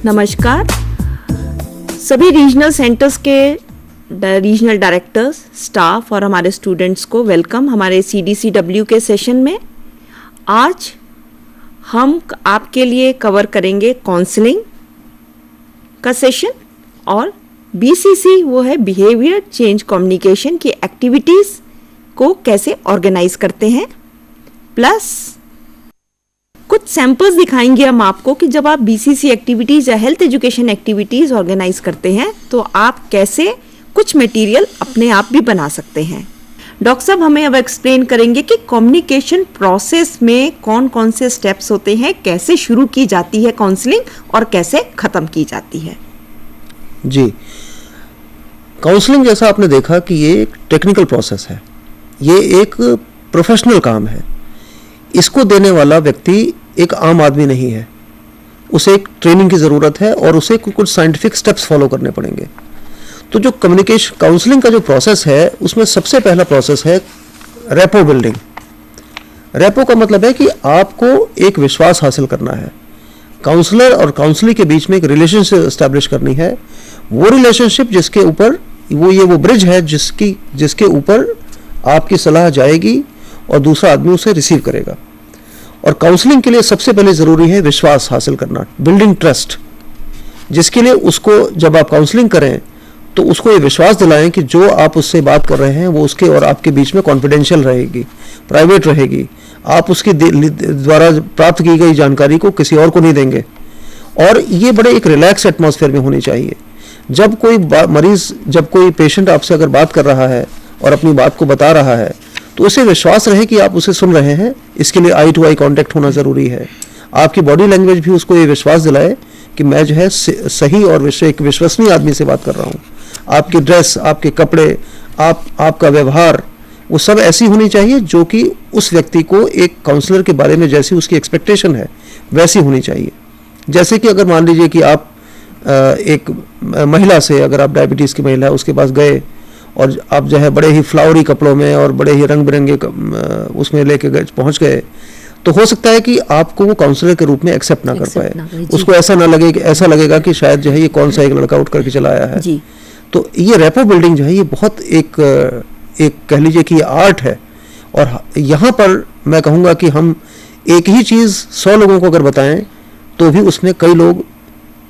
नमस्कार। सभी regional centres के रीजनल डायरेक्टर्स, स्टाफ और हमारे स्टूडेंट्स को वेलकम हमारे CDCW के सेशन में। आज हम आपके लिए कवर करेंगे काउंसलिंग का सेशन और BCC वो है बिहेवियर चेंज कम्युनिकेशन की एक्टिविटीज़ को कैसे ऑर्गेनाइज करते हैं, प्लस कुछ सैंपल्स दिखाएंगे हम आपको कि जब आप BCC एक्टिविटीज़ या हेल्थ एजुकेशन एक्टिविटीज़ ऑर्गेनाइज करते हैं तो आप कैसे कुछ मटेरियल अपने आप भी बना सकते हैं। डॉक्टर साहब हमें अब एक्सप्लेन करेंगे कि कम्युनिकेशन प्रोसेस में कौन कौन से स्टेप्स होते हैं, कैसे शुरू की जाती है काउंसलिंग और कैसे ख़त्म की जाती है। जी, काउंसलिंग जैसा आपने देखा कि ये एक टेक्निकल प्रोसेस है, ये एक प्रोफेशनल काम है। इसको देने वाला व्यक्ति एक आम आदमी नहीं है, उसे एक ट्रेनिंग की ज़रूरत है और उसे कुछ साइंटिफिक स्टेप्स फॉलो करने पड़ेंगे। तो जो कम्युनिकेशन काउंसलिंग का जो प्रोसेस है उसमें सबसे पहला प्रोसेस है रेपो बिल्डिंग। रेपो का मतलब है कि आपको एक विश्वास हासिल करना है, काउंसलर और काउंसली के बीच में एक रिलेशनशिप एस्टैब्लिश करनी है। वो रिलेशनशिप जिसके ऊपर वो ब्रिज है जिसके ऊपर आपकी सलाह जाएगी और दूसरा आदमी उसे रिसीव करेगा। और काउंसलिंग के लिए सबसे पहले ज़रूरी है विश्वास हासिल करना, बिल्डिंग ट्रस्ट, जिसके लिए उसको जब आप काउंसलिंग करें तो उसको ये विश्वास दिलाएं कि जो आप उससे बात कर रहे हैं वो उसके और आपके बीच में कॉन्फिडेंशियल रहेगी, प्राइवेट रहेगी। आप उसके द्वारा प्राप्त की गई जानकारी को किसी और को नहीं देंगे और ये बड़े एक रिलैक्स एटमॉस्फेयर में होनी चाहिए। जब कोई पेशेंट आपसे अगर बात कर रहा है और अपनी बात को बता रहा है तो उसे विश्वास रहे कि आप उसे सुन रहे हैं। इसके लिए आई टू आई कांटेक्ट होना ज़रूरी है। आपकी बॉडी लैंग्वेज भी उसको ये विश्वास दिलाए कि मैं जो है सही और एक विश्वसनीय आदमी से बात कर रहा हूँ। आपकी ड्रेस, आपके कपड़े, आपका व्यवहार, वो सब ऐसी होनी चाहिए जो कि उस व्यक्ति को एक काउंसलर के बारे में जैसी उसकी एक्सपेक्टेशन है वैसी होनी चाहिए। जैसे कि अगर मान लीजिए कि आप एक महिला से, अगर आप डायबिटीज़ की महिला उसके पास गए और आप जो है बड़े ही फ्लावरी कपड़ों में और बड़े ही रंग बिरंगे उसमें लेके पहुंच गए, तो हो सकता है कि आपको वो काउंसलर के रूप में एक्सेप्ट ना कर पाए। उसको ऐसा लगेगा कि शायद जो है ये कौन सा एक लड़का उठ करके चला आया है। तो ये रेपो बिल्डिंग जो है ये बहुत एक कह लीजिए कि आर्ट है। और यहाँ पर मैं कहूँगा कि हम एक ही चीज़ 100 लोगों को अगर बताएं तो भी उसमें कई लोग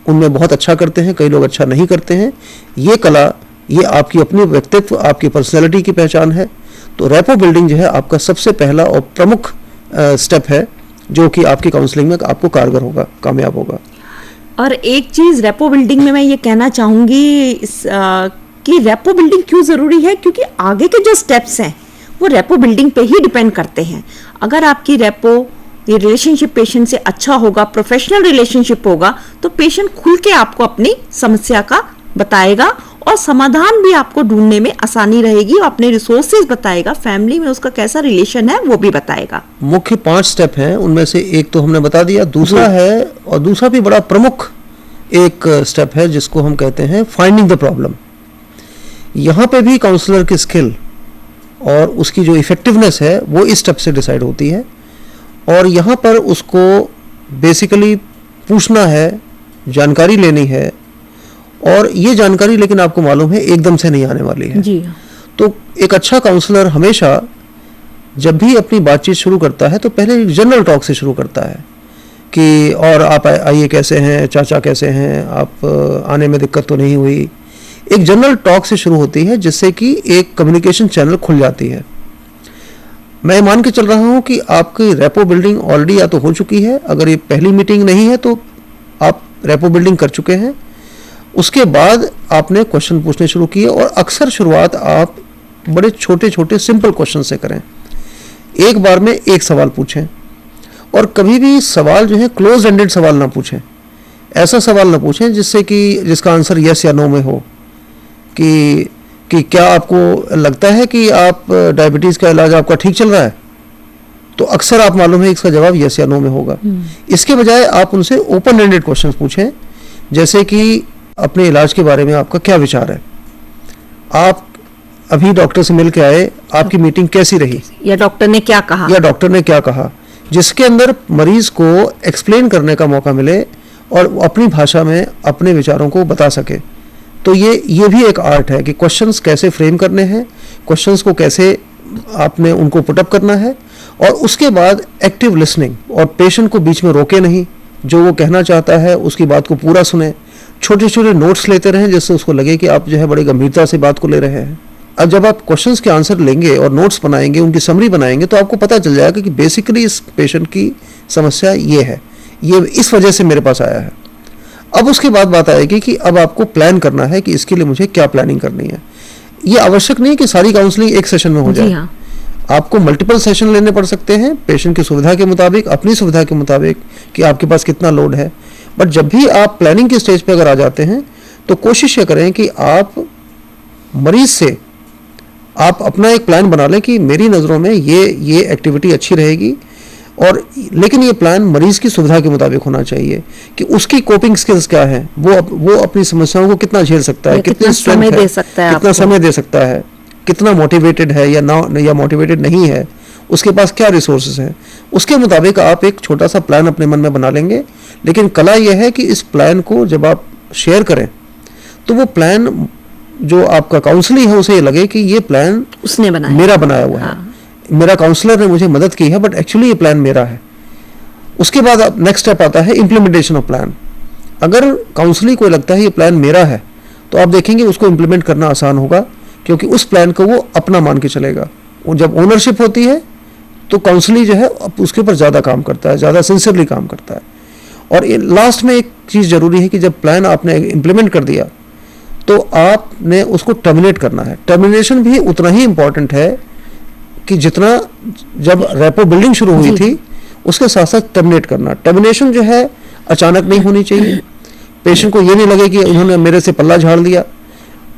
उनमें बहुत अच्छा करते हैं, कई लोग अच्छा नहीं करते हैं। ये कला, ये आपकी अपनी व्यक्तित्व, आपकी पर्सनैलिटी की पहचान है। तो रेपो बिल्डिंग जो है आपका सबसे पहला और प्रमुख स्टेप है जो कि आपकी काउंसलिंग में आपको कारगर होगा, कामयाब होगा। और एक चीज़ रेपो बिल्डिंग में मैं ये कहना चाहूँगी कि रेपो बिल्डिंग क्यों ज़रूरी है, क्योंकि आगे के जो स्टेप्स हैं वो रेपो बिल्डिंग पे ही डिपेंड करते हैं। अगर आपकी ये रिलेशनशिप पेशेंट से अच्छा होगा, प्रोफेशनल रिलेशनशिप होगा, तो पेशेंट खुल के आपको अपनी समस्या का बताएगा और समाधान भी आपको ढूंढने में आसानी रहेगी। और अपने रिसोर्सेज बताएगा, फैमिली में उसका कैसा रिलेशन है वो भी बताएगा। मुख्य 5 स्टेप हैं, उनमें से एक तो हमने बता दिया, दूसरा है और दूसरा भी बड़ा प्रमुख एक स्टेप है जिसको हम कहते हैं फाइंडिंग द प्रॉब्लम। यहाँ पे भी काउंसलर की स्किल और उसकी जो इफेक्टिवनेस है वो इस स्टेप से डिसाइड होती है। और यहाँ पर उसको बेसिकली पूछना है, जानकारी लेनी है, और ये जानकारी लेकिन आपको मालूम है एकदम से नहीं आने वाली है जी। तो एक अच्छा काउंसलर हमेशा जब भी अपनी बातचीत शुरू करता है तो पहले जनरल टॉक से शुरू करता है कि और आप आइए, कैसे हैं चाचा, कैसे हैं आप, आने में दिक्कत तो नहीं हुई। एक जनरल टॉक से शुरू होती है जिससे कि एक कम्युनिकेशन चैनल खुल जाती है। मैं मान के चल रहा हूँ कि आपकी रेपो बिल्डिंग ऑलरेडी या तो हो चुकी है, अगर ये पहली मीटिंग नहीं है तो आप रेपो बिल्डिंग कर चुके हैं। उसके बाद आपने क्वेश्चन पूछने शुरू किए और अक्सर शुरुआत आप बड़े छोटे छोटे सिंपल क्वेश्चन से करें। एक बार में एक सवाल पूछें और कभी भी सवाल जो है क्लोज एंडेड सवाल ना पूछें। ऐसा सवाल ना पूछें जिसका आंसर यस या नो में हो कि क्या आपको लगता है कि आप डायबिटीज़ का इलाज आपका ठीक चल रहा है, तो अक्सर आप मालूम है इसका जवाब यस या नो में होगा। इसके बजाय आप उनसे ओपन एंडेड क्वेश्चन पूछें, जैसे कि अपने इलाज के बारे में आपका क्या विचार है, आप अभी डॉक्टर से मिल के आए, आपकी मीटिंग कैसी रही, या डॉक्टर ने क्या कहा, जिसके अंदर मरीज को एक्सप्लेन करने का मौका मिले और अपनी भाषा में अपने विचारों को बता सके। तो ये भी एक आर्ट है कि क्वेश्चंस कैसे फ्रेम करने हैं, क्वेश्चंस को कैसे आपने उनको पुटअप करना है, और उसके बाद एक्टिव लिसनिंग, और पेशेंट को बीच में रोके नहीं, जो वो कहना चाहता है उसकी बात को पूरा सुने, छोटे छोटे नोट्स लेते रहें जिससे उसको लगे कि आप जो है बड़ी गंभीरता से बात को ले रहे हैं। अब जब आप क्वेश्चंस के आंसर लेंगे और नोट्स बनाएंगे, उनकी समरी बनाएंगे, तो आपको पता चल जाएगा कि बेसिकली इस पेशेंट की समस्या ये है, ये इस वजह से मेरे पास आया है। अब उसके बाद बात आएगी कि अब आपको प्लान करना है कि इसके लिए मुझे क्या प्लानिंग करनी है। ये आवश्यक नहीं कि सारी काउंसलिंग एक सेशन में हो जाए। हाँ। आपको मल्टीपल सेशन लेने पड़ सकते हैं पेशेंट की सुविधा के मुताबिक, अपनी सुविधा के मुताबिक कि आपके पास कितना लोड है। बट जब भी आप प्लानिंग की स्टेज पे अगर आ जाते हैं तो कोशिश ये करें कि आप मरीज से आप अपना एक प्लान बना लें कि मेरी नज़रों में ये एक्टिविटी अच्छी रहेगी, और लेकिन ये प्लान मरीज की सुविधा के मुताबिक होना चाहिए कि उसकी कोपिंग स्किल्स क्या है, वो अपनी समस्याओं को कितना झेल सकता है, कितना समय दे सकता है, कितना समय दे सकता है, कितना मोटिवेटेड है या मोटिवेटेड नहीं है, उसके पास क्या रिसोर्सेज हैं, उसके मुताबिक आप एक छोटा सा प्लान अपने मन में बना लेंगे। लेकिन कला यह है कि इस प्लान को जब आप शेयर करें तो वो प्लान जो आपका काउंसलर है उसे ये लगे कि ये प्लान उसने बनाया, मेरा बनाया हुआ है, मेरा काउंसलर ने मुझे मदद की है, बट एक्चुअली ये प्लान मेरा है। उसके बाद अब नेक्स्ट स्टेप आता है इम्प्लीमेंटेशन ऑफ प्लान। अगर काउंसलिंग को लगता है ये प्लान मेरा है तो आप देखेंगे उसको इम्प्लीमेंट करना आसान होगा, क्योंकि उस प्लान को वो अपना मान के चलेगा। जब ओनरशिप होती है तो काउंसलिंग जो है उसके ऊपर ज़्यादा काम करता है, ज़्यादा सिंसियरली काम करता है। और लास्ट में एक चीज़ ज़रूरी है कि जब प्लान आपने इम्प्लीमेंट कर दिया तो आपने उसको टर्मिनेट करना है। टर्मिनेशन भी उतना ही इम्पॉर्टेंट है कि जितना जब रेपो बिल्डिंग शुरू हुई थी उसके साथ साथ टर्मिनेट करना। टर्मिनेशन जो है अचानक नहीं होनी चाहिए, पेशेंट को ये नहीं लगे कि उन्होंने मेरे से पल्ला झाड़ दिया,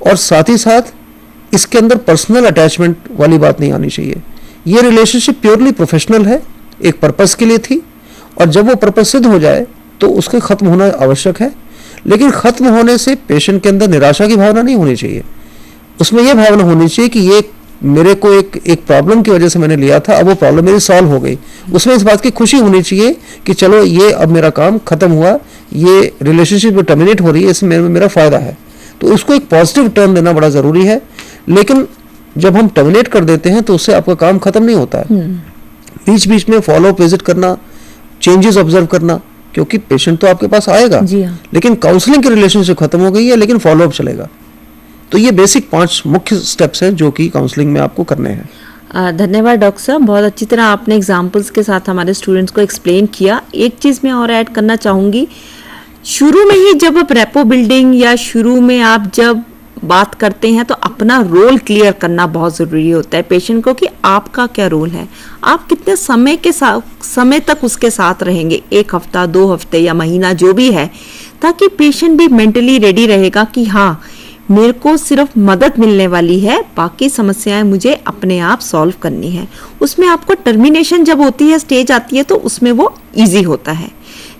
और साथ ही साथ इसके अंदर पर्सनल अटैचमेंट वाली बात नहीं आनी चाहिए। ये रिलेशनशिप प्योरली प्रोफेशनल है, एक पर्पस के लिए थी, और जब वो पर्पस सिद्ध हो जाए तो उसके खत्म होना आवश्यक है। लेकिन खत्म होने से पेशेंट के अंदर निराशा की भावना नहीं होनी चाहिए, उसमें यह भावना होनी चाहिए कि ये मेरे को एक प्रॉब्लम की वजह से मैंने लिया था, अब वो प्रॉब्लम मेरी सॉल्व हो गई। उसमें इस बात की खुशी होनी चाहिए कि चलो ये अब मेरा काम खत्म हुआ, ये रिलेशनशिप टर्मिनेट हो रही है, इसमें मेरा फायदा है। तो उसको एक पॉजिटिव टर्न देना बड़ा ज़रूरी है। लेकिन जब हम टर्मिनेट कर देते हैं तो उससे आपका काम खत्म नहीं होता है। बीच बीच में फॉलो अप विजिट करना, चेंजेस ऑब्जर्व करना, क्योंकि पेशेंट तो आपके पास आएगा, लेकिन काउंसलिंग की रिलेशनशिप खत्म हो गई है, लेकिन फॉलो अप चलेगा। तो ये बेसिक 5 मुख्य स्टेप्स हैं जो कि काउंसलिंग में आपको करने हैं। धन्यवाद डॉक्टर साहब, बहुत अच्छी तरह आपने एग्जाम्पल्स के साथ हमारे स्टूडेंट्स को एक्सप्लेन किया। एक चीज़ मैं और ऐड करना चाहूँगी, शुरू में ही जब आप रेपो बिल्डिंग या शुरू में आप जब बात करते हैं तो अपना रोल क्लियर करना बहुत ज़रूरी होता है पेशेंट को, कि आपका क्या रोल है, आप कितने समय तक उसके साथ रहेंगे, 1 हफ्ता 2 हफ्ते या महीना जो भी है, ताकि पेशेंट भी मेंटली रेडी रहेगा कि हाँ मेरे को सिर्फ मदद मिलने वाली है, बाकी समस्याएं मुझे अपने आप सॉल्व करनी है। उसमें आपको टर्मिनेशन जब होती है, स्टेज आती है, तो उसमें वो इजी होता है।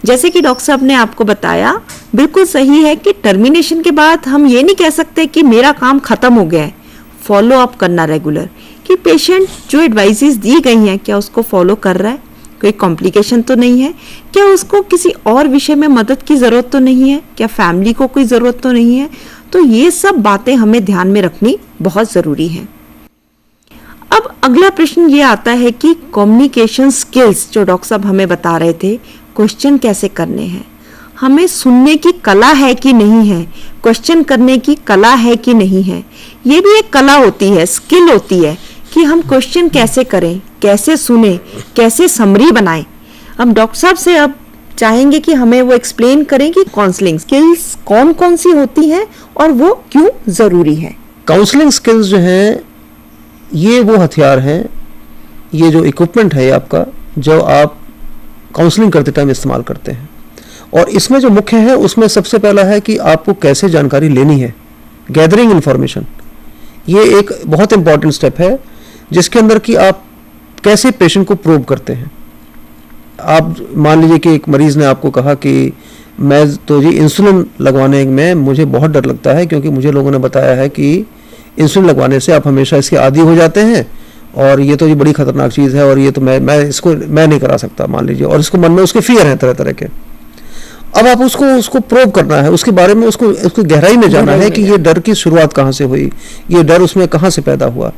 जैसे कि डॉक्टर साहब ने आपको बताया, बिल्कुल सही है कि टर्मिनेशन के बाद हम ये नहीं कह सकते कि मेरा काम खत्म हो गया है। फॉलो अप करना रेगुलर, कि पेशेंट जो एडवाइसेस दी गई हैं क्या उसको फॉलो कर रहा है, कोई कॉम्प्लिकेशन तो नहीं है, क्या उसको किसी और विषय में मदद की ज़रूरत तो नहीं है, क्या फैमिली को कोई ज़रूरत तो नहीं है। तो ये सब बातें हमें ध्यान में रखनी बहुत ज़रूरी है। अब अगला प्रश्न ये आता है कि कम्युनिकेशन स्किल्स जो डॉक्टर साहब हमें बता रहे थे, क्वेश्चन कैसे करने हैं, हमें सुनने की कला है कि नहीं है, क्वेश्चन करने की कला है कि नहीं है। ये भी एक कला होती है, स्किल होती है कि हम क्वेश्चन कैसे करें, कैसे सुने, कैसे समरी बनाएं। अब डॉक्टर साहब से अब चाहेंगे कि हमें वो एक्सप्लेन करें कि काउंसलिंग स्किल्स कौन कौन सी होती हैं और वो क्यों ज़रूरी है। काउंसलिंग स्किल्स जो हैं ये वो हथियार हैं, ये जो इक्विपमेंट है आपका, जो आप काउंसलिंग करते टाइम इस्तेमाल करते हैं। और इसमें जो मुख्य है उसमें सबसे पहला है कि आपको कैसे जानकारी लेनी है, गैदरिंग इन्फॉर्मेशन। ये एक बहुत इंपॉर्टेंट स्टेप है जिसके अंदर कि आप कैसे पेशेंट को प्रोब करते हैं। आप मान लीजिए कि एक मरीज़ ने आपको कहा कि मैं तो जी इंसुलिन लगवाने में मुझे बहुत डर लगता है, क्योंकि मुझे लोगों ने बताया है कि इंसुलिन लगवाने से आप हमेशा इसके आदी हो जाते हैं, और ये तो ये बड़ी खतरनाक चीज़ है, और ये तो मैं नहीं करा सकता, मान लीजिए, और इसको मन में उसके फियर हैं तरह तरह के। अब आप उसको प्रोब करना है, उसके बारे में उसकी गहराई में जाना है कि ये डर की शुरुआत कहाँ से हुई, ये डर उसमें कहाँ से पैदा हुआ।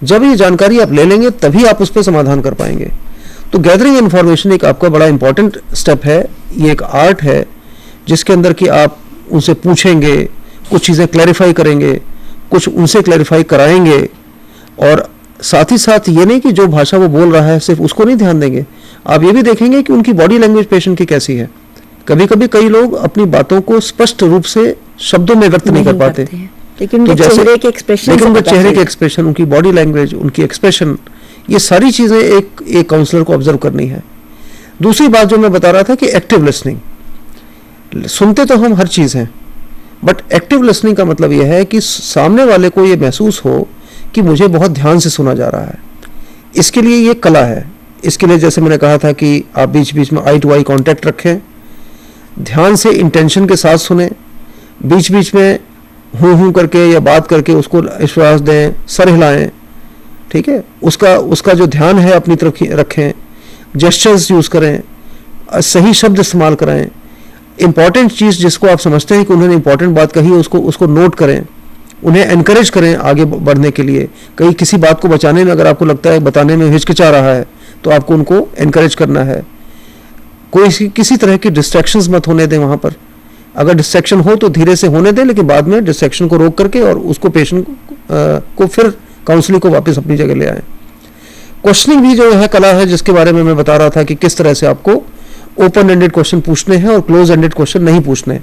जब ये जानकारी आप ले लेंगे तभी आप उस पर समाधान कर पाएंगे। तो गैदरिंग इन्फॉर्मेशन एक आपका बड़ा इंपॉर्टेंट स्टेप है। ये एक आर्ट है जिसके अंदर कि आप उनसे पूछेंगे, कुछ चीज़ें क्लैरिफाई करेंगे, कुछ उनसे क्लैरिफाई कराएंगे, और साथ ही साथ ये नहीं कि जो भाषा वो बोल रहा है सिर्फ उसको नहीं ध्यान देंगे, आप ये भी देखेंगे कि उनकी बॉडी लैंग्वेज पेशेंट की कैसी है। कभी कभी कई लोग अपनी बातों को स्पष्ट रूप से शब्दों में व्यक्त नहीं कर पाते, लेकिन उनके चेहरे के एक्सप्रेशन, उनकी बॉडी लैंग्वेज, उनकी एक्सप्रेशन, ये सारी चीज़ें एक काउंसलर को ऑब्जर्व करनी है। दूसरी बात जो मैं बता रहा था कि एक्टिव लिसनिंग, सुनते तो हम हर चीज़ हैं, बट एक्टिव लिसनिंग का मतलब यह है कि सामने वाले को ये महसूस हो कि मुझे बहुत ध्यान से सुना जा रहा है। इसके लिए ये कला है। इसके लिए जैसे मैंने कहा था कि आप बीच बीच में आई टू आई कांटेक्ट रखें, ध्यान से इंटेंशन के साथ सुने, बीच बीच में हूँ करके या बात करके उसको विश्वास दें, सर हिलाएं, ठीक है, उसका जो ध्यान है अपनी तरफ रखें, जेस्चर्स यूज़ करें, सही शब्द इस्तेमाल करें, इंपॉर्टेंट चीज़ जिसको आप समझते हैं कि उन्होंने इंपॉर्टेंट बात कही है उसको नोट करें, उन्हें एनकरेज करें आगे बढ़ने के लिए। कहीं किसी बात को बचाने में अगर आपको लगता है बताने में हिचकिचा रहा है तो आपको उनको एनकरेज करना है। कोई किसी तरह की डिस्ट्रैक्शंस मत होने दें वहाँ पर। अगर डिस्ट्रैक्शन हो तो धीरे से होने दें, लेकिन बाद में डिस्ट्रैक्शन को रोक करके और उसको पेशेंट को फिर काउंसलिंग को वापस अपनी जगह ले आए। क्वेश्चनिंग भी जो है कला है, जिसके बारे में मैं बता रहा था कि किस तरह से आपको ओपन एंडेड क्वेश्चन पूछने हैं और क्लोज एंडेड क्वेश्चन नहीं पूछने।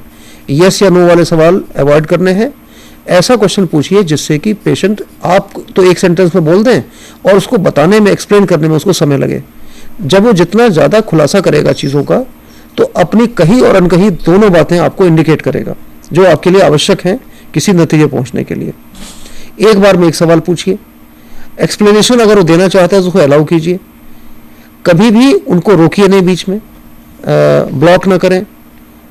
यस या नो वाले सवाल अवॉइड करने हैं। ऐसा क्वेश्चन पूछिए जिससे कि पेशेंट, आप तो एक सेंटेंस में बोल दें और उसको बताने में, एक्सप्लेन करने में उसको समय लगे। जब वो जितना ज़्यादा खुलासा करेगा चीज़ों का, तो अपनी कही और अनकही दोनों बातें आपको इंडिकेट करेगा जो आपके लिए आवश्यक हैं किसी नतीजे पहुंचने के लिए। एक बार में एक सवाल पूछिए। एक्सप्लेनेशन अगर वो देना चाहता है तो उसको अलाउ कीजिए। कभी भी उनको रोकिए नहीं, बीच में ब्लॉक ना करें।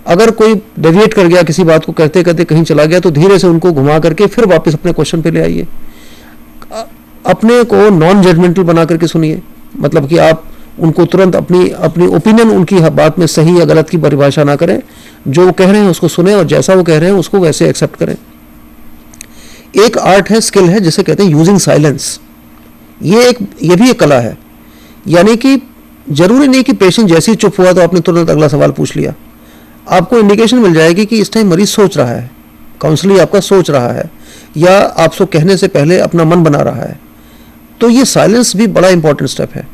अगर कोई डेविएट कर गया, किसी बात को करते करते कहीं चला गया, तो धीरे से उनको घुमा करके फिर वापस अपने क्वेश्चन पे ले आइए। अपने को नॉन जजमेंटल बना करके सुनिए, मतलब कि आप उनको तुरंत अपनी ओपिनियन उनकी बात में सही या गलत की परिभाषा ना करें। जो वो कह रहे हैं उसको सुने और जैसा वो कह रहे हैं उसको वैसे एक्सेप्ट करें। एक आर्ट है, स्किल है, जिसे कहते हैं यूजिंग साइलेंस। ये भी एक कला है। यानी कि जरूरी नहीं कि पेशेंट जैसे ही चुप हुआ तो आपने तुरंत अगला सवाल पूछ लिया। आपको इंडिकेशन मिल जाएगी कि इस टाइम मरीज सोच रहा है, काउंसलर आपका सोच रहा है, या आपसे कहने से पहले अपना मन बना रहा है। तो ये साइलेंस भी बड़ा इंपॉर्टेंट स्टेप है।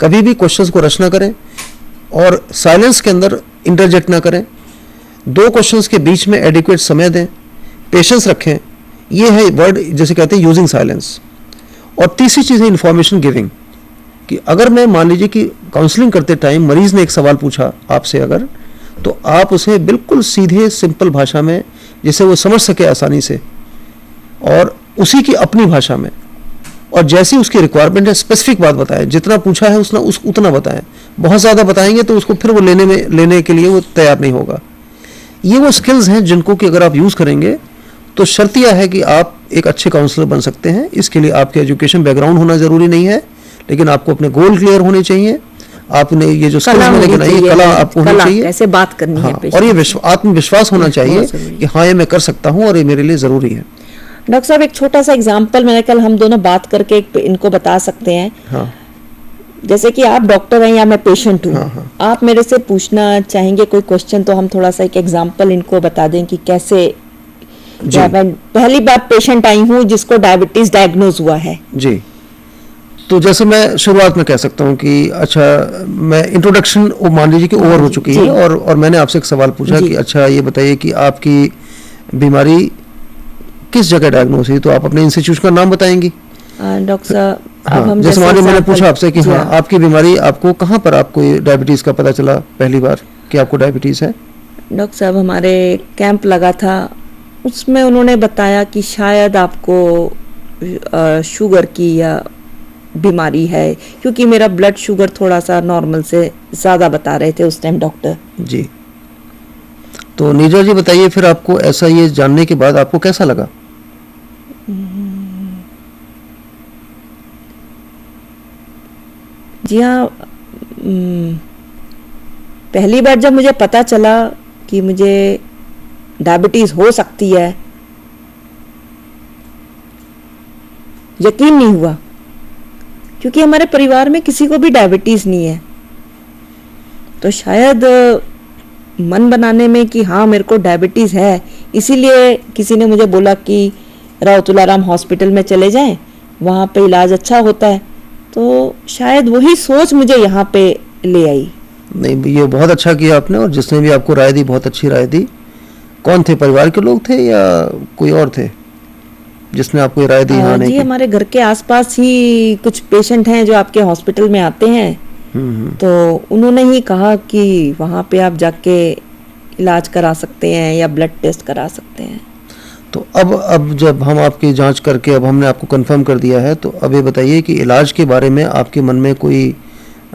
कभी भी क्वेश्चंस को रश ना करें और साइलेंस के अंदर इंटरजेक्ट ना करें। दो क्वेश्चंस के बीच में एडिक्वेट समय दें, पेशेंस रखें। ये है वर्ड जैसे कहते हैं यूजिंग साइलेंस। और तीसरी चीज़ है इंफॉर्मेशन गिविंग, कि अगर मैं मान लीजिए कि काउंसलिंग करते टाइम मरीज ने एक सवाल पूछा आपसे अगर, तो आप उसे बिल्कुल सीधे सिंपल भाषा में, जिसे वो समझ सके आसानी से, और उसी की अपनी भाषा में, और जैसी उसकी रिक्वायरमेंट है स्पेसिफिक बात बताएं। जितना पूछा है उतना बताएं। बहुत ज़्यादा बताएंगे तो उसको फिर वो लेने के लिए वो तैयार नहीं होगा। ये वो स्किल्स हैं जिनको कि अगर आप यूज़ करेंगे तो शर्त यह है कि आप एक अच्छे काउंसलर बन सकते हैं। इसके लिए आपके एजुकेशन बैकग्राउंड होना ज़रूरी नहीं है, लेकिन आपको अपने गोल क्लियर होने चाहिए। आपने ये जो स्किल्स में लेकिन ये कला आपको होनी चाहिए, कैसे बात करनी है, और ये आत्मविश्वास होना चाहिए कि हाँ ये मैं कर सकता हूँ और ये मेरे लिए ज़रूरी है। डॉक्टर साहब, एक छोटा सा एग्जाम्पल मैंने कल हम दोनों बात करके इनको बता सकते हैं। हाँ। जैसे कि आप डॉक्टर हैं या मैं पेशेंट हूँ। हाँ। आप मेरे से पूछना चाहेंगे कोई क्वेश्चन, तो हम थोड़ा सा एक एग्जाम्पल इनको बता दें कि कैसे। मैं पहली बार पेशेंट आई हूँ जिसको डायबिटीज डायग्नोज हुआ है जी। तो जैसे मैं शुरुआत में कह सकता हूँ कि अच्छा, मैं इंट्रोडक्शन मान लीजिए कि ओवर हो चुकी है, और मैंने आपसे एक सवाल पूछा कि अच्छा ये बताइए कि आपकी बीमारी किस जगह डायग्नोज हुई, तो आप अपने इंस्टीट्यूट का नाम बताएंगी। डॉक्टर साहब, हाँ, जैसे मैंने पूछा आपसे कि हाँ आपकी बीमारी, आपको कहाँ पर आपको डायबिटीज का पता चला पहली बार कि आपको डायबिटीज है? डॉक्टर साहब, हमारे कैंप लगा था, उसमें उन्होंने बताया कि शायद आपको शुगर की या बीमारी है, क्योंकि मेरा ब्लड शुगर थोड़ा सा नॉर्मल से ज़्यादा बता रहे थे उस टाइम डॉक्टर जी। तो नीरजा जी बताइए, फिर आपको ऐसा ये जानने के बाद आपको कैसा लगा? जी हाँ, पहली बार जब मुझे पता चला कि मुझे डायबिटीज़ हो सकती है, यकीन नहीं हुआ, क्योंकि हमारे परिवार में किसी को भी डायबिटीज़ नहीं है। तो शायद मन बनाने में कि हाँ मेरे को डायबिटीज़ है, इसीलिए किसी ने मुझे बोला कि राव तुलाराम हॉस्पिटल में चले जाएं, वहाँ पे इलाज अच्छा होता है। तो शायद वही सोच मुझे यहाँ पे ले आई। नहीं, ये बहुत अच्छा किया आपने, और जिसने भी आपको राय दी बहुत अच्छी राय दी। कौन थे, परिवार के लोग थे या कोई और थे जिसने आपको ये राय दी? हाँ, जी, हमारे घर के आसपास ही कुछ पेशेंट हैं जो आपके हॉस्पिटल में आते हैं, तो उन्होंने ही कहा कि वहाँ पे आप जाके इलाज करा सकते हैं या ब्लड टेस्ट करा सकते हैं। तो अब जब हम आपकी जांच करके अब हमने आपको कंफर्म कर दिया है, तो अब ये बताइए कि इलाज के बारे में आपके मन में कोई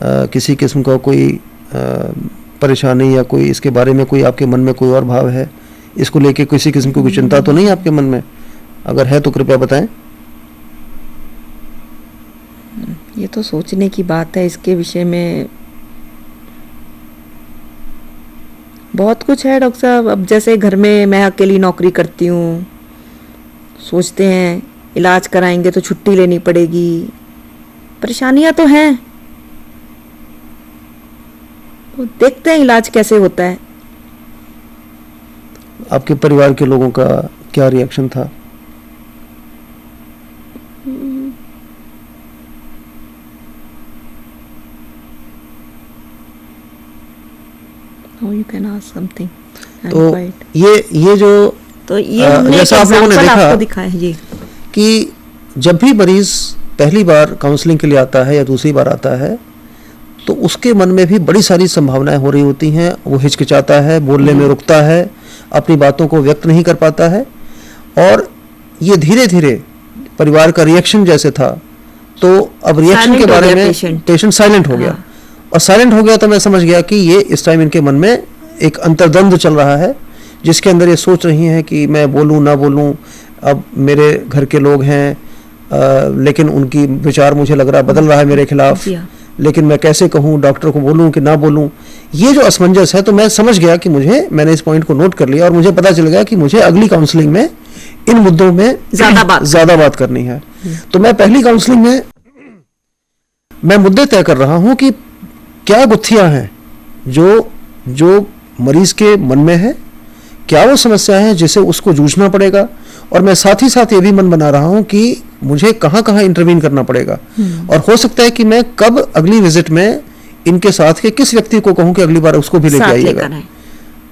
किसी किस्म का कोई परेशानी या कोई इसके बारे में कोई आपके मन में कोई और भाव है? इसको लेके किसी किस्म की कोई चिंता तो नहीं आपके मन में? अगर है तो कृपया बताएं। ये तो सोचने की बात है, इसके विषय में बहुत कुछ है डॉक्टर साहब। अब जैसे घर में मैं अकेली नौकरी करती हूँ, सोचते हैं इलाज कराएंगे तो छुट्टी लेनी पड़ेगी, परेशानियां तो हैं, तो देखते हैं इलाज कैसे होता है। आपके परिवार के लोगों का क्या रिएक्शन था? तो ये जो जैसा आप लोगों ने देखा जी, कि जब भी मरीज पहली बार काउंसलिंग के लिए आता है या दूसरी बार आता है, तो उसके मन में भी बड़ी सारी संभावनाएं हो रही होती हैं। वो हिचकिचाता है, बोलने में रुकता है, अपनी बातों को व्यक्त नहीं कर पाता है, और ये धीरे धीरे परिवार का रिएक्शन जैसे था, तो अब रिएक्शन के बारे में पेशेंट साइलेंट हो गया। और साइलेंट हो गया तो मैं समझ गया कि ये इस टाइम इनके मन में एक अंतर्द्वंद चल रहा है, जिसके अंदर ये सोच रही हैं कि मैं बोलूं ना बोलूं। अब मेरे घर के लोग हैं, लेकिन उनकी विचार मुझे लग रहा बदल रहा है मेरे खिलाफ, लेकिन मैं कैसे कहूं, डॉक्टर को बोलूं कि ना बोलूं, ये जो असमंजस है। तो मैं समझ गया कि मैंने इस पॉइंट को नोट कर लिया, और मुझे पता चल गया कि मुझे अगली काउंसलिंग में इन मुद्दों में ज्यादा बात करनी है। तो मैं पहली काउंसलिंग में मैं मुद्दे तय कर रहा हूं कि क्या गुत्थियां हैं जो मरीज के मन में है, क्या वो समस्या है जिसे उसको जूझना पड़ेगा, और मैं साथ ही साथ ये भी मन बना रहा हूं कि मुझे कहां इंटरवीन करना पड़ेगा, और हो सकता है कि मैं कब अगली विजिट में इनके साथ के किस व्यक्ति को कहूं कि अगली बार उसको भी लेके आइएगा।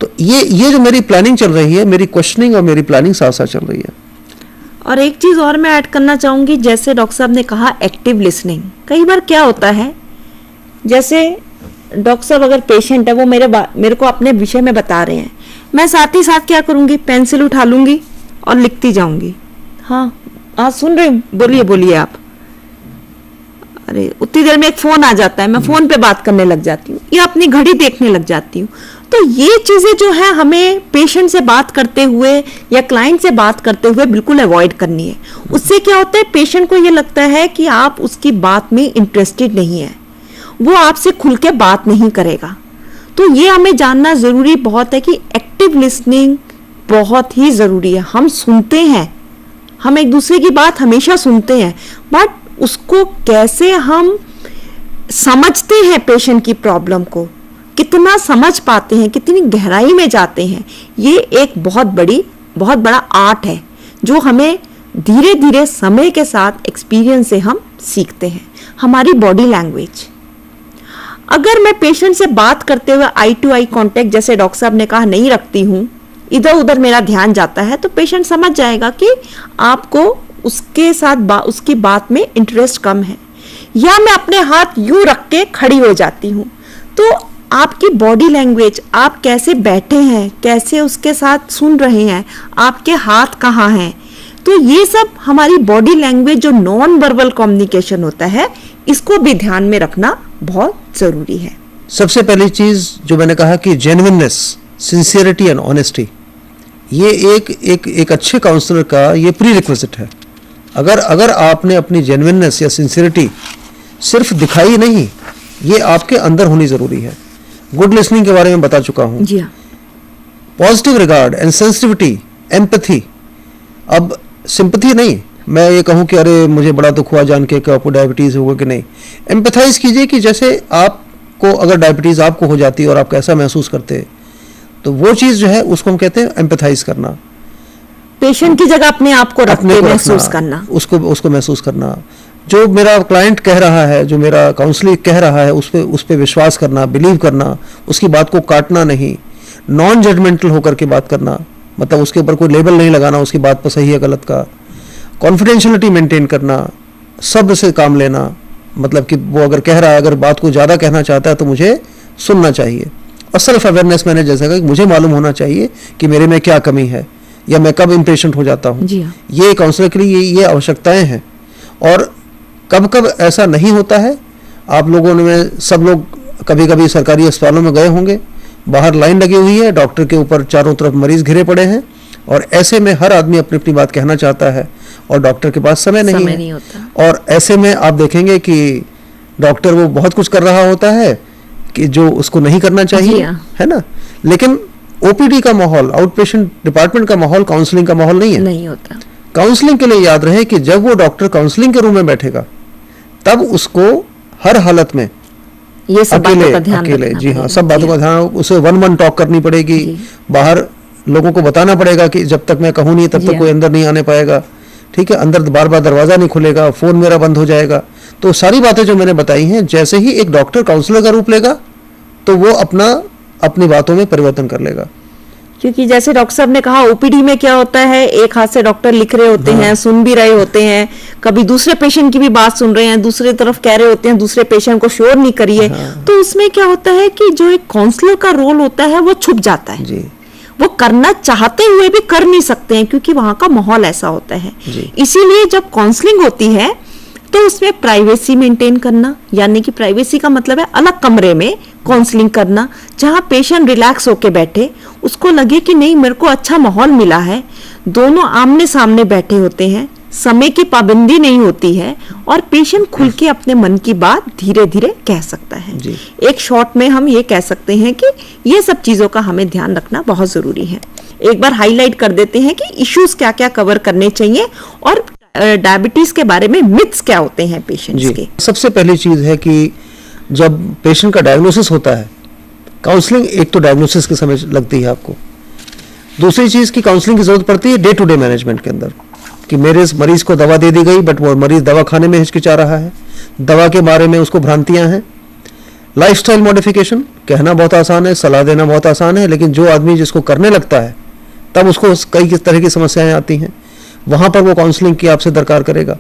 तो ये जो मेरी प्लानिंग चल रही है, मेरी क्वेश्चनिंग और मेरी प्लानिंग साथ साथ चल रही है। और एक चीज और मैं ऐड करना चाहूंगी, जैसे डॉक्टर साहब ने कहा एक्टिव लिसनिंग। कई बार क्या होता है, जैसे डॉक्टर साहब अगर पेशेंट है, वो मेरे को अपने विषय में बता रहे हैं, मैं साथ ही साथ क्या करूंगी, पेंसिल उठा लूंगी और लिखती जाऊंगी। हाँ सुन रहे, बोलिए आप। अरे उतनी देर में एक फोन आ जाता है, मैं फोन पे बात करने लग जाती हूँ या अपनी घड़ी देखने लग जाती हूँ। तो ये चीजें जो है हमें पेशेंट से बात करते हुए या क्लाइंट से बात करते हुए बिल्कुल अवॉइड करनी है। उससे क्या होता है, पेशेंट को ये लगता है कि आप उसकी बात में इंटरेस्टेड नहीं है, वो आपसे खुल के बात नहीं करेगा। तो ये हमें जानना जरूरी बहुत है कि एक्टिव लिसनिंग बहुत ही जरूरी है। हम सुनते हैं, हम एक दूसरे की बात हमेशा सुनते हैं, बट उसको कैसे हम समझते हैं, पेशेंट की प्रॉब्लम को कितना समझ पाते हैं, कितनी गहराई में जाते हैं, ये एक बहुत बड़ा आर्ट है जो हमें धीरे धीरे समय के साथ एक्सपीरियंस से हम सीखते हैं। हमारी बॉडी लैंग्वेज, अगर मैं पेशेंट से बात करते हुए आई टू आई कांटेक्ट, जैसे डॉक्टर साहब ने कहा, नहीं रखती हूँ, इधर उधर मेरा ध्यान जाता है, तो पेशेंट समझ जाएगा कि आपको उसके साथ उसकी बात में इंटरेस्ट कम है। या मैं अपने हाथ यूं रख के खड़ी हो जाती हूँ, तो आपकी बॉडी लैंग्वेज, आप कैसे बैठे हैं, कैसे उसके साथ सुन रहे हैं, आपके हाथ कहाँ हैं, तो ये सब हमारी बॉडी लैंग्वेज जो नॉन वर्बल कम्युनिकेशन होता है, इसको भी ध्यान में रखना बहुत जरूरी है। सबसे पहली चीज जो मैंने कहा कि जेन्युइननेस, सिंसियरिटी एंड ऑनेस्टी, ये एक अच्छे काउंसलर का ये प्री रिक्विजिट है। अगर आपने अपनी जेन्युइननेस या सिंसियरिटी सिर्फ दिखाई नहीं, ये आपके अंदर होनी जरूरी है। गुड लिसनिंग के बारे में बता चुका हूँ। जी हाँ। Positive regard and sensitivity, empathy. अब सिंपैथी नहीं, मैं ये कहूँ कि अरे मुझे बड़ा दुख हुआ जान के कि आपको डायबिटीज़ होगा कि नहीं। एम्पैथाइज कीजिए कि जैसे आपको अगर डायबिटीज़ आपको हो जाती है और आप कैसा महसूस करते हैं, तो वो चीज़ जो है उसको हम कहते हैं एम्पैथाइज करना। पेशेंट की जगह अपने आप को रख के महसूस करना, उसको महसूस करना। जो मेरा क्लाइंट कह रहा है, जो मेरा काउंसलर कह रहा है, उस पे विश्वास करना, बिलीव करना, उसकी बात को काटना नहीं, नॉन जजमेंटल होकर के बात करना, मतलब उसके ऊपर कोई लेबल नहीं लगाना उसकी बात पर सही है गलत का, कॉन्फिडेंशियलिटी मेंटेन करना, शब्द से काम लेना, मतलब कि वो अगर कह रहा है, अगर बात को ज़्यादा कहना चाहता है तो मुझे सुनना चाहिए। और सेल्फ अवेयरनेस, मैंने जैसा कहा, मुझे मालूम होना चाहिए कि मेरे में क्या कमी है या मैं कब इम्पेशेंट हो जाता हूँ। ये काउंसलर के लिए ये आवश्यकताएं हैं। और कब कब ऐसा नहीं होता है, आप लोगों में सब लोग कभी कभी सरकारी अस्पतालों में गए होंगे, बाहर लाइन लगी हुई है, डॉक्टर के ऊपर चारों तरफ मरीज घिरे पड़े हैं, और ऐसे में हर आदमी अपनी अपनी बात कहना चाहता है और डॉक्टर के पास समय नहीं होता। और ऐसे में आप देखेंगे कि डॉक्टर वो बहुत कुछ कर रहा होता है कि जो उसको नहीं करना चाहिए, है ना। लेकिन ओपीडी का माहौल, आउट पेशेंट डिपार्टमेंट का माहौल काउंसलिंग का माहौल नहीं है, नहीं होता। काउंसलिंग के लिए याद रहे कि जब वो डॉक्टर काउंसलिंग के रूम में बैठेगा तब उसको हर हालत में ये सब बातों का ध्यान अकेले, जी हाँ, सब बातों का ध्यान, उसे वन टॉक करनी पड़ेगी, बाहर लोगों को बताना पड़ेगा कि जब तक मैं कहूँ नहीं तब तक कोई अंदर नहीं आने पाएगा, ठीक है, अंदर बार बार दरवाजा नहीं खुलेगा, फोन मेरा बंद हो जाएगा। तो सारी बातें जो मैंने बताई हैं, जैसे ही एक डॉक्टर काउंसलर का रूप लेगा तो वो अपनी बातों में परिवर्तन कर लेगा। क्योंकि जैसे डॉक्टर साहब ने कहा, ओपीडी में क्या होता है, एक हाथ से डॉक्टर लिख रहे होते हैं, सुन भी रहे होते हैं, कभी दूसरे पेशेंट की भी बात सुन रहे हैं, दूसरी तरफ कह रहे होते हैं दूसरे पेशेंट को शोर नहीं करिए। तो उसमें क्या होता है कि जो एक काउंसलर का रोल होता है वो छुप जाता है जी। वो करना चाहते हुए भी कर नहीं सकते हैं क्योंकि वहां का माहौल ऐसा होता है। इसीलिए जब काउंसलिंग होती है तो उसमें प्राइवेसी मेंटेन करना, यानी कि प्राइवेसी का मतलब है अलग कमरे में काउंसलिंग करना, जहां पेशेंट रिलैक्स होके बैठे, उसको लगे कि नहीं मेरे को अच्छा माहौल मिला है, दोनों आमने सामने बैठे होते हैं, समय की पाबंदी नहीं होती है और पेशेंट खुल के अपने मन की बात धीरे धीरे कह सकता है। एक शॉर्ट में हम ये कह सकते हैं कि ये सब चीजों का हमें ध्यान रखना बहुत जरूरी है। एक बार हाईलाइट कर देते हैं कि इश्यूज क्या क्या कवर करने चाहिए और डायबिटीज के बारे में मिथ्स क्या होते हैं पेशेंट्स के। सबसे पहली चीज है कि जब पेशेंट का डायग्नोसिस होता है, काउंसलिंग एक तो डायग्नोसिस के समय लगती है आपको, दूसरी चीज की काउंसलिंग की जरूरत पड़ती है डे टू डे मैनेजमेंट के अंदर, कि मेरे मरीज को दवा दे दी गई बट वो मरीज दवा खाने में हिचकिचा रहा है, दवा के बारे में उसको भ्रांतियां हैं। लाइफस्टाइल मॉडिफिकेशन कहना बहुत आसान है, सलाह देना बहुत आसान है, लेकिन जो आदमी जिसको करने लगता है तब उसको कई तरह की समस्याएं आती हैं, वहां पर वो काउंसलिंग की आपसे दरकार करेगा।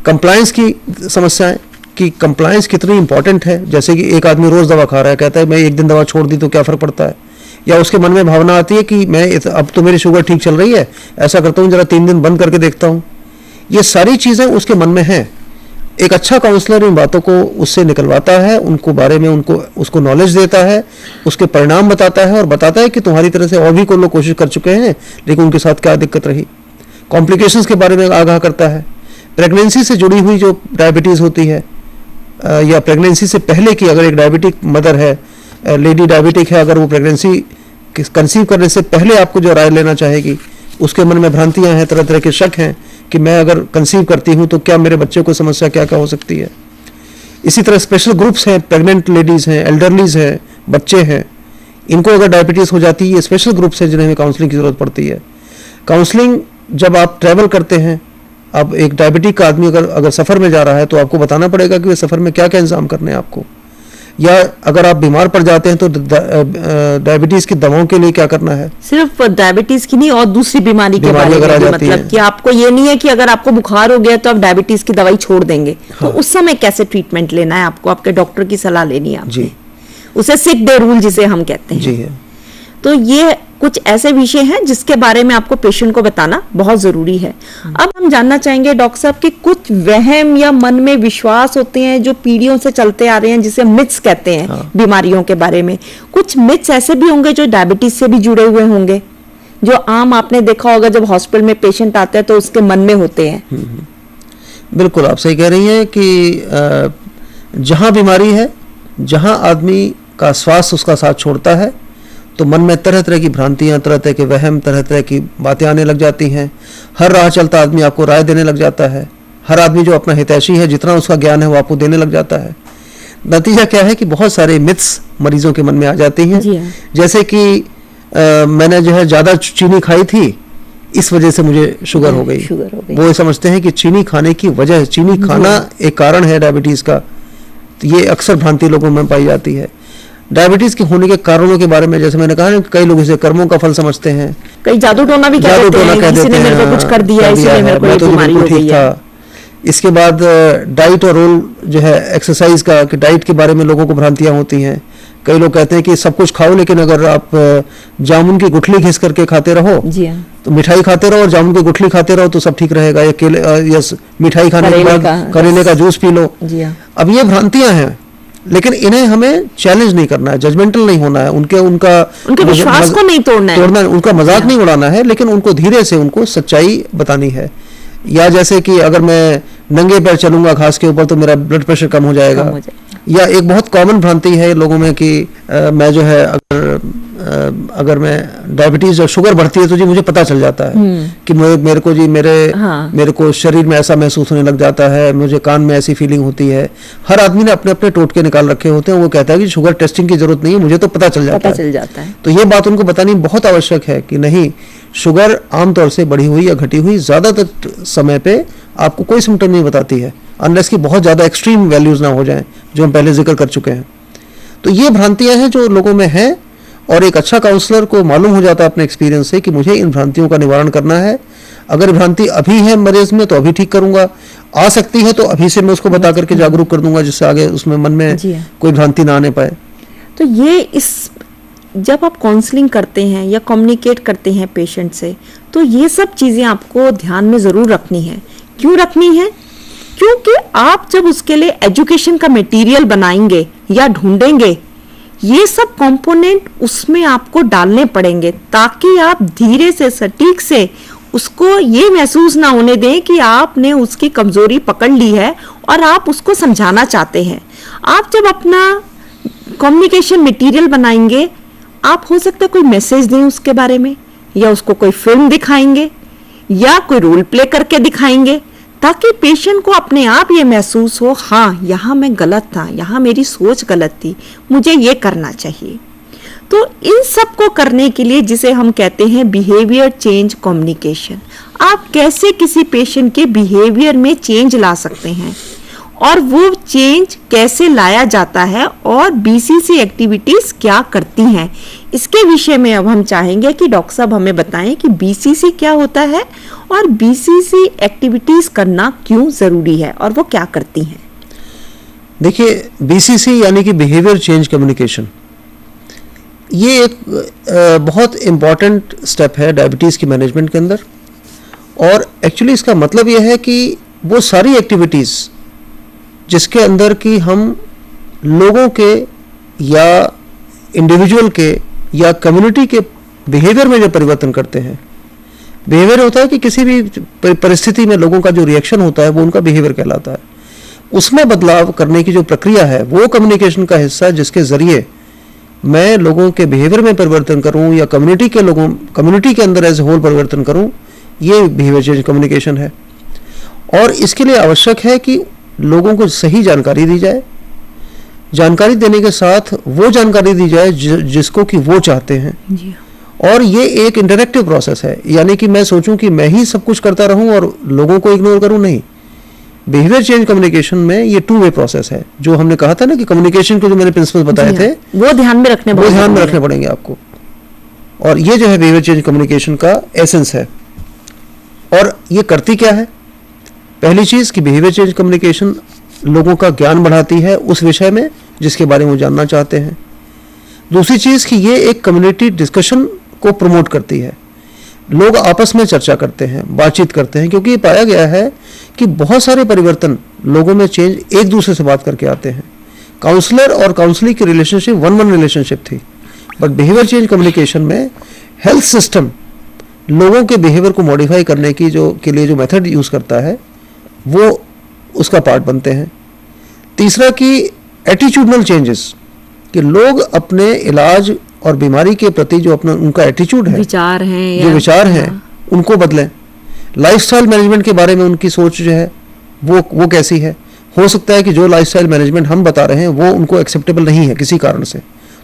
कंप्लायंस की समस्याएं कि कंप्लायंस कितनी इंपॉर्टेंट है, जैसे कि एक आदमी रोज दवा खा रहा है, कहता है मैं एक दिन दवा छोड़ दी तो क्या फर्क पड़ता है, या उसके मन में भावना आती है कि मैं अब तो मेरी शुगर ठीक चल रही है, ऐसा करता हूँ जरा 3 दिन बंद करके देखता हूँ। ये सारी चीजें उसके मन में हैं। एक अच्छा काउंसलर इन बातों को उससे निकलवाता है, उनको बारे में उसको नॉलेज देता है, उसके परिणाम बताता है और बताता है कि तुम्हारी तरह से और भी कोई लोग कोशिश कर चुके हैं लेकिन उनके साथ क्या दिक्कत रही। कॉम्प्लिकेशंस के बारे में आगाह करता है। प्रेगनेंसी से जुड़ी हुई जो डायबिटीज़ होती है या प्रेगनेंसी से पहले की, अगर एक डायबिटिक मदर है, लेडी डायबिटिक है, अगर वो प्रेगनेंसी कंसीव करने से पहले आपको जो राय लेना चाहेगी, उसके मन में भ्रांतियां हैं, तरह तरह के शक हैं कि मैं अगर कंसीव करती हूं तो क्या मेरे बच्चे को समस्या क्या क्या हो सकती है। इसी तरह स्पेशल ग्रुप्स हैं, प्रेग्नेंट लेडीज़ हैं, एल्डरलीज हैं, बच्चे हैं, इनको अगर डायबिटीज़ हो जाती है, ये स्पेशल ग्रुप्स हैं जिन्हें हमें काउंसलिंग की ज़रूरत पड़ती है। काउंसलिंग जब आप ट्रैवल करते हैं, अब एक डायबिटिक का आदमी अगर सफ़र में जा रहा है तो आपको बताना पड़ेगा कि वे सफ़र में क्या क्या इंतजाम करने हैं आपको, या अगर आप बीमार पड़ जाते हैं तो डायबिटीज की दवाओं के लिए क्या करना है। सिर्फ डायबिटीज की नहीं और दूसरी बीमारी के बारे में भी, मतलब कि आपको ये नहीं है कि अगर आपको बुखार हो गया तो आप डायबिटीज की दवाई छोड़ देंगे। हाँ। तो उस समय कैसे ट्रीटमेंट लेना है आपको, आपके डॉक्टर की सलाह लेनी है आपने, उसे सिक डे रूल जिसे हम कहते हैं। जी है। तो ये कुछ ऐसे विषय हैं जिसके बारे में आपको पेशेंट को बताना बहुत जरूरी है। अब हम जानना चाहेंगे डॉक्टर साहब कि कुछ वहम या मन में विश्वास होते हैं जो पीढ़ियों से चलते आ रहे हैं, जिसे मिथ्स कहते हैं। हाँ। बीमारियों के बारे में कुछ मिथ्स ऐसे भी होंगे जो डायबिटीज से भी जुड़े हुए होंगे, जो आम आपने देखा होगा जब हॉस्पिटल में पेशेंट आता है तो उसके मन में होते हैं। बिल्कुल आप सही कह रही हैं कि जहां बीमारी है, जहां आदमी का स्वास्थ्य उसका साथ छोड़ता है, तो मन में तरह तरह की भ्रांतियाँ, तरह तरह के वहम, तरह तरह की बातें आने लग जाती हैं। हर राह चलता आदमी आपको राय देने लग जाता है। हर आदमी जो अपना हितैषी है, जितना उसका ज्ञान है वो आपको देने लग जाता है। नतीजा क्या है कि बहुत सारे मिथ्स मरीजों के मन में आ जाती हैं। जैसे कि मैंने जो है ज़्यादा चीनी खाई थी, इस वजह से मुझे शुगर हो गई। वो ये समझते हैं कि चीनी खाने की वजह, चीनी खाना एक कारण है डायबिटीज़ का। तो ये अक्सर भ्रांति लोगों में पाई जाती है। डायबिटीज के होने के कारणों के बारे में जैसे मैंने कहा ना, कई लोग इसे कर्मों का फल समझते हैं, कई जादू टोना भी कह देते हैं, किसी ने मेरे को कुछ कर दिया इसलिए मेरे को ये बीमारी हो गई है। इसके बाद डाइट और रोल जो है एक्सरसाइज का, कि डाइट के बारे में लोगों को भ्रांतियां होती हैं। कई लोग कहते हैं कि सब कुछ खाओ, लेकिन अगर आप जामुन की गुठली घिस करके खाते रहो, तो मिठाई खाते रहो और जामुन की गुठली खाते रहो तो सब ठीक रहेगा, या केले या मिठाई खाने के बाद करेले का जूस पी लो। अब ये भ्रांतियां हैं, लेकिन इन्हें हमें चैलेंज नहीं करना है, जजमेंटल नहीं होना है, उनके विश्वास को नहीं तोड़ना है, उनका मजाक नहीं उड़ाना है, लेकिन उनको धीरे से उनको सच्चाई बतानी है। या जैसे कि अगर मैं नंगे पैर चलूंगा घास के ऊपर तो मेरा ब्लड प्रेशर कम हो जाएगा। या एक बहुत कॉमन भ्रांति है लोगों में कि मैं जो है अगर मैं डायबिटीज और शुगर बढ़ती है तो जी मुझे पता चल जाता है कि मेरे को शरीर में ऐसा महसूस होने लग जाता है, मुझे कान में ऐसी फीलिंग होती है। हर आदमी ने अपने अपने टोटके निकाल रखे होते हैं। वो कहता है कि शुगर टेस्टिंग की जरूरत नहीं है, मुझे तो पता चल जाता है। तो ये बात उनको बतानी बहुत आवश्यक है कि नहीं, शुगर आमतौर से बढ़ी हुई या घटी हुई ज्यादातर समय पे आपको कोई सिम्टम नहीं बताती है, अनलेस कि बहुत ज्यादा एक्सट्रीम वैल्यूज ना हो जाएं, जो हम पहले जिक्र कर चुके हैं। तो ये भ्रांतियां हैं जो लोगों में हैं, और एक अच्छा काउंसलर को मालूम हो जाता है अपने एक्सपीरियंस से कि मुझे इन भ्रांतियों का निवारण करना है। अगर भ्रांति अभी है मरीज में तो अभी ठीक करूंगा, आ सकती है तो अभी से मैं उसको बता करके जागरूक कर दूंगा, जिससे आगे उसमें मन में कोई भ्रांति ना आने पाए। तो ये जब आप काउंसलिंग करते हैं या कम्युनिकेट करते हैं पेशेंट से, तो ये सब चीजें आपको ध्यान में जरूर रखनी है। क्यों रखनी है? क्योंकि आप जब उसके लिए एजुकेशन का मटेरियल बनाएंगे या ढूंढेंगे, ये सब कंपोनेंट उसमें आपको डालने पड़ेंगे, ताकि आप धीरे से सटीक से उसको ये महसूस ना होने दें कि आपने उसकी कमजोरी पकड़ ली है और आप उसको समझाना चाहते हैं। आप जब अपना कम्युनिकेशन मटेरियल बनाएंगे, आप हो सकता है कोई मैसेज दें उसके बारे में, या उसको कोई फिल्म दिखाएंगे, या कोई रोल प्ले करके दिखाएंगे, ताकि पेशेंट को अपने आप ये महसूस हो, हाँ यहाँ मैं गलत था, यहाँ मेरी सोच गलत थी, मुझे ये करना चाहिए। तो इन सब को करने के लिए, जिसे हम कहते हैं बिहेवियर चेंज कम्युनिकेशन, आप कैसे किसी पेशेंट के बिहेवियर में चेंज ला सकते हैं और वो चेंज कैसे लाया जाता है और बीसीसी एक्टिविटीज क्या करती हैं, इसके विषय में अब हम चाहेंगे कि डॉक्टर साहब हमें बताएं कि बीसीसी क्या होता है और बीसीसी एक्टिविटीज करना क्यों जरूरी है और वो क्या करती हैं। देखिए, बीसीसी यानी कि बिहेवियर चेंज कम्युनिकेशन, ये एक बहुत इम्पॉर्टेंट स्टेप है डायबिटीज़ की मैनेजमेंट के अंदर। और एक्चुअली इसका मतलब यह है कि वो सारी एक्टिविटीज़ जिसके अंदर कि हम लोगों के या इंडिविजुअल के या कम्युनिटी के बिहेवियर में जो परिवर्तन करते हैं, बिहेवियर होता है कि किसी भी परिस्थिति में लोगों का जो रिएक्शन होता है वो उनका बिहेवियर कहलाता है। उसमें बदलाव करने की जो प्रक्रिया है वो कम्युनिकेशन का हिस्सा है, जिसके जरिए मैं लोगों के बिहेवियर में परिवर्तन करूं या कम्युनिटी के अंदर एज ए होल परिवर्तन करूं, ये बिहेवियर चेंज कम्युनिकेशन है। और इसके लिए आवश्यक है कि लोगों को सही जानकारी दी जाए, जानकारी देने के साथ वो जानकारी दी जाए जिसको कि वो चाहते हैं जी। और ये एक इंटरैक्टिव प्रोसेस है, यानी कि मैं सोचूं कि मैं ही सब कुछ करता रहूं और लोगों को इग्नोर करूं, नहीं। बिहेवियर चेंज कम्युनिकेशन में ये 2 वे प्रोसेस है। जो हमने कहा था ना कि कम्युनिकेशन के जो मैंने प्रिंसिपल बताए थे, वो ध्यान में रखने पड़ेंगे आपको। और ये जो है बिहेवियर चेंज कम्युनिकेशन का एसेंस है। और ये करती क्या है? पहली चीज कि बिहेवियर चेंज कम्युनिकेशन लोगों का ज्ञान बढ़ाती है उस विषय में जिसके बारे में वो जानना चाहते हैं। दूसरी चीज कि ये एक कम्युनिटी डिस्कशन को प्रमोट करती है। लोग आपस में चर्चा करते हैं, बातचीत करते हैं, क्योंकि ये पाया गया है कि बहुत सारे परिवर्तन लोगों में चेंज एक दूसरे से बात करके आते हैं। काउंसलर और काउंसलिंग की रिलेशनशिप 1-1 रिलेशनशिप थी, बट बिहेवियर चेंज कम्युनिकेशन में हेल्थ सिस्टम लोगों के बिहेवियर को मॉडिफाई करने की के लिए जो मेथड यूज करता है वो उसका पार्ट बनते हैं। तीसरा कि एटीट्यूडनल चेंजेस, कि लोग अपने इलाज और बीमारी के प्रति जो अपना उनका एटीट्यूड है, विचार हैं, जो विचार हैं, उनको बदलें। लाइफस्टाइल मैनेजमेंट के बारे में उनकी सोच जो है वो कैसी है। हो सकता है कि जो लाइफस्टाइल मैनेजमेंट हम बता रहे हैं वो उनको एक्सेप्टेबल नहीं है किसी कारण से,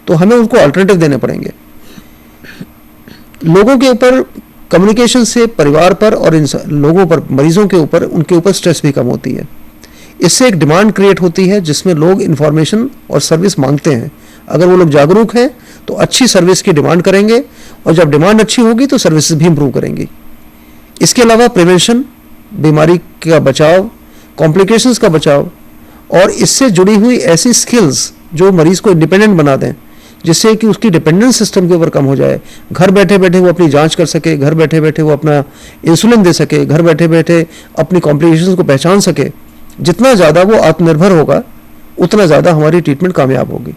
तो हमें उनको अल्टरनेटिव देने पड़ेंगे। लोगों के ऊपर कम्युनिकेशन से परिवार पर और इन लोगों पर, मरीजों के ऊपर, उनके ऊपर स्ट्रेस भी कम होती है। इससे एक डिमांड क्रिएट होती है जिसमें लोग इन्फॉर्मेशन और सर्विस मांगते हैं। अगर वो लोग जागरूक हैं तो अच्छी सर्विस की डिमांड करेंगे, और जब डिमांड अच्छी होगी तो सर्विसेज भी इंप्रूव करेंगी। इसके अलावा प्रिवेंशन, बीमारी का बचाव, कॉम्प्लिकेशंस का बचाव, और इससे जुड़ी हुई ऐसी स्किल्स जो मरीज को इंडिपेंडेंट बना दें, जिससे कि उसकी डिपेंडेंस सिस्टम के ऊपर कम हो जाए। घर बैठे बैठे वो अपनी जांच कर सके, घर बैठे बैठे वो अपना इंसुलिन दे सके, घर बैठे बैठे अपनी कॉम्प्लिकेशंस को पहचान सके। जितना ज़्यादा वो आत्मनिर्भर होगा उतना ज़्यादा हमारी ट्रीटमेंट कामयाब होगी।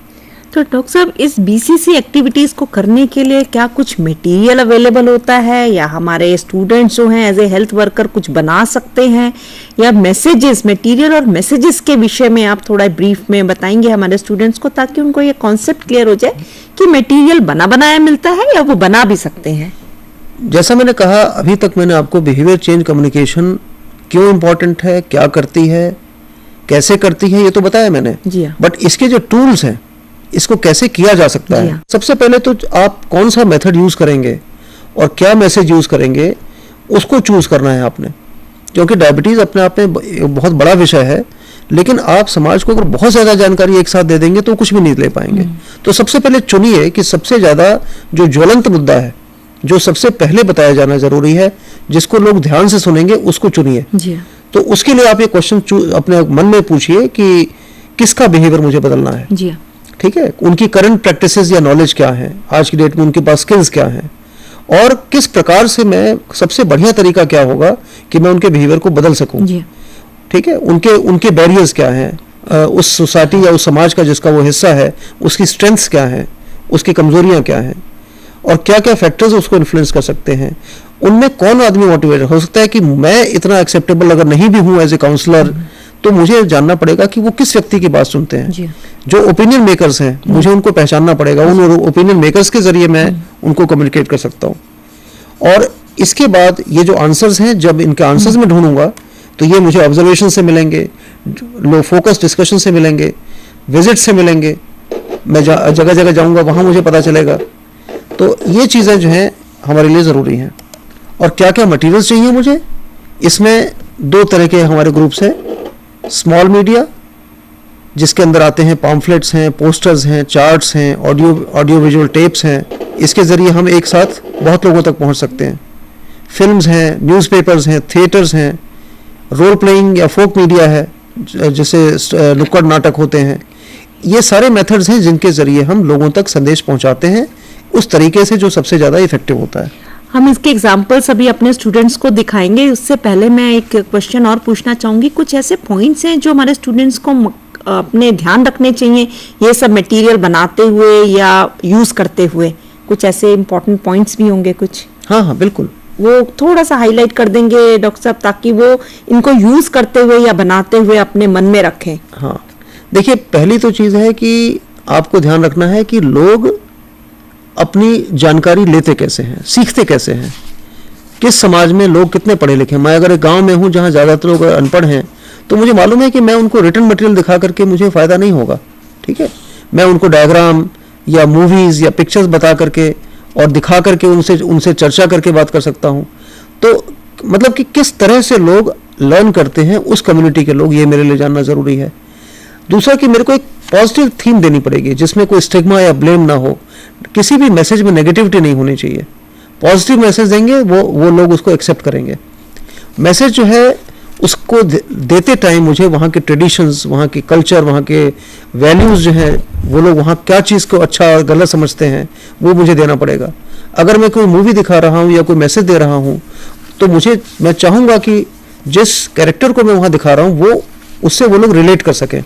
तो डॉक्टर साहब, इस बीसीसी एक्टिविटीज़ को करने के लिए क्या कुछ मटेरियल अवेलेबल होता है, या हमारे स्टूडेंट्स जो हैं एज ए हेल्थ वर्कर कुछ बना सकते हैं, या मैसेजेस, मटेरियल और मैसेजेस के विषय में आप थोड़ा ब्रीफ में बताएंगे हमारे स्टूडेंट्स को, ताकि उनको ये कॉन्सेप्ट क्लियर हो जाए कि मटेरियल बना बनाया मिलता है या वो बना भी सकते हैं। जैसा मैंने कहा, अभी तक मैंने आपको बिहेवियर चेंज कम्युनिकेशन क्यों इम्पोर्टेंट है, क्या करती है, कैसे करती है, ये तो बताया मैंने। बट इसके जो टूल्स हैं, इसको कैसे किया जा सकता है। सबसे पहले तो आप कौन सा मेथड यूज करेंगे और क्या मैसेज यूज करेंगे, उसको चूज करना है आपने। क्योंकि डायबिटीज अपने आप में बहुत बड़ा विषय है, लेकिन आप समाज को अगर बहुत ज्यादा जानकारी एक साथ दे देंगे तो कुछ भी नहीं ले पाएंगे। तो सबसे पहले चुनिए कि सबसे ज्यादा जो ज्वलंत मुद्दा है, जो सबसे पहले बताया जाना जरूरी है, जिसको लोग ध्यान से सुनेंगे, उसको चुनिए। तो उसके लिए आप ये क्वेश्चन अपने मन में पूछिए कि किसका बिहेवियर मुझे बदलना है। ठीक है, उनकी करंट प्रैक्टिसेस या नॉलेज क्या है, आज की डेट में उनके पास स्किल्स क्या हैं, और किस प्रकार से मैं, सबसे बढ़िया तरीका क्या होगा कि मैं उनके बिहेवियर को बदल सकूं। ठीक है, उनके बैरियर्स क्या हैं, उस सोसाइटी या उस समाज का जिसका वो हिस्सा है, उसकी स्ट्रेंथ्स क्या हैं, उसकी कमजोरियां क्या हैं, और क्या क्या फैक्टर्स उसको इन्फ्लुएंस कर सकते हैं। उनमें कौन आदमी मोटिवेटेड हो सकता है कि मैं इतना एक्सेप्टेबल अगर नहीं भी हूं एज ए काउंसलर, तो मुझे जानना पड़ेगा कि वो किस व्यक्ति की बात सुनते हैं। जो ओपिनियन मेकर्स हैं, मुझे उनको पहचानना पड़ेगा, उन ओपिनियन मेकर्स के जरिए मैं उनको कम्युनिकेट कर सकता हूँ। और इसके बाद ये जो आंसर्स हैं, जब इनके आंसर्स में ढूंढूंगा तो ये मुझे ऑब्जर्वेशन से मिलेंगे, लो फोकस डिस्कशन से मिलेंगे, विजिट से मिलेंगे, मैं जगह जगह जाऊंगा, वहां मुझे पता चलेगा। तो ये चीज़ें जो हैं हमारे लिए ज़रूरी हैं। और क्या क्या मटेरियल्स चाहिए मुझे, इसमें दो तरह के हमारे ग्रुप्स हैं। स्मॉल मीडिया, जिसके अंदर आते हैं पॉम्फलेट्स हैं, पोस्टर्स हैं, चार्ट्स हैं, ऑडियो विजुअल टेप्स हैं, इसके ज़रिए हम एक साथ बहुत लोगों तक पहुंच सकते हैं। फिल्म्स हैं, न्यूज़पेपर्स हैं, थिएटर्स हैं, रोल प्लेइंग या फोक मीडिया है, जैसे नुक्कड़ नाटक होते हैं। ये सारे मेथड्स हैं जिनके ज़रिए हम लोगों तक संदेश पहुंचाते हैं उस तरीके से जो सबसे ज़्यादा इफेक्टिव होता है। हम इसके एग्जाम्पल्स अभी अपने स्टूडेंट्स को दिखाएंगे। उससे पहले मैं एक क्वेश्चन और पूछना चाहूँगी। कुछ ऐसे पॉइंट्स हैं जो हमारे स्टूडेंट्स को अपने ध्यान रखने चाहिए ये सब मटेरियल बनाते हुए या यूज़ करते हुए? कुछ ऐसे इम्पोर्टेंट पॉइंट्स भी होंगे कुछ? हाँ, बिल्कुल। वो थोड़ा सा हाईलाइट कर देंगे डॉक्टर साहब, ताकि वो इनको यूज़ करते हुए या बनाते हुए अपने मन में रखें। हाँ, देखिए, पहली तो चीज़ है कि आपको ध्यान रखना है कि लोग अपनी जानकारी लेते कैसे हैं, सीखते कैसे हैं, किस समाज में लोग कितने पढ़े लिखे हैं। मैं अगर एक गांव में हूं जहां ज़्यादातर लोग अनपढ़ हैं, तो मुझे मालूम है कि मैं उनको रिटन मटेरियल दिखा करके मुझे फ़ायदा नहीं होगा। ठीक है, मैं उनको डायग्राम या मूवीज़ या पिक्चर्स बता करके और दिखा करके उनसे चर्चा करके बात कर सकता हूँ। तो मतलब कि किस तरह से लोग लर्न करते हैं, उस कम्युनिटी के लोग, ये मेरे लिए जानना ज़रूरी है। दूसरा कि मेरे को एक पॉजिटिव थीम देनी पड़ेगी जिसमें कोई स्टिग्मा या ब्लेम ना हो। किसी भी मैसेज में नेगेटिविटी नहीं होनी चाहिए। पॉजिटिव मैसेज देंगे, वो लोग उसको एक्सेप्ट करेंगे। मैसेज जो है उसको देते टाइम मुझे वहाँ के ट्रेडिशंस, वहाँ के कल्चर, वहाँ के वैल्यूज़ जो हैं, वो लोग वहाँ क्या चीज़ को अच्छा और गलत समझते हैं, वो मुझे देना पड़ेगा। अगर मैं कोई मूवी दिखा रहा हूँ या कोई मैसेज दे रहा हूँ, तो मैं चाहूँगा कि जिस कैरेक्टर को मैं वहाँ दिखा रहा हूँ उससे वो लोग रिलेट कर सकें।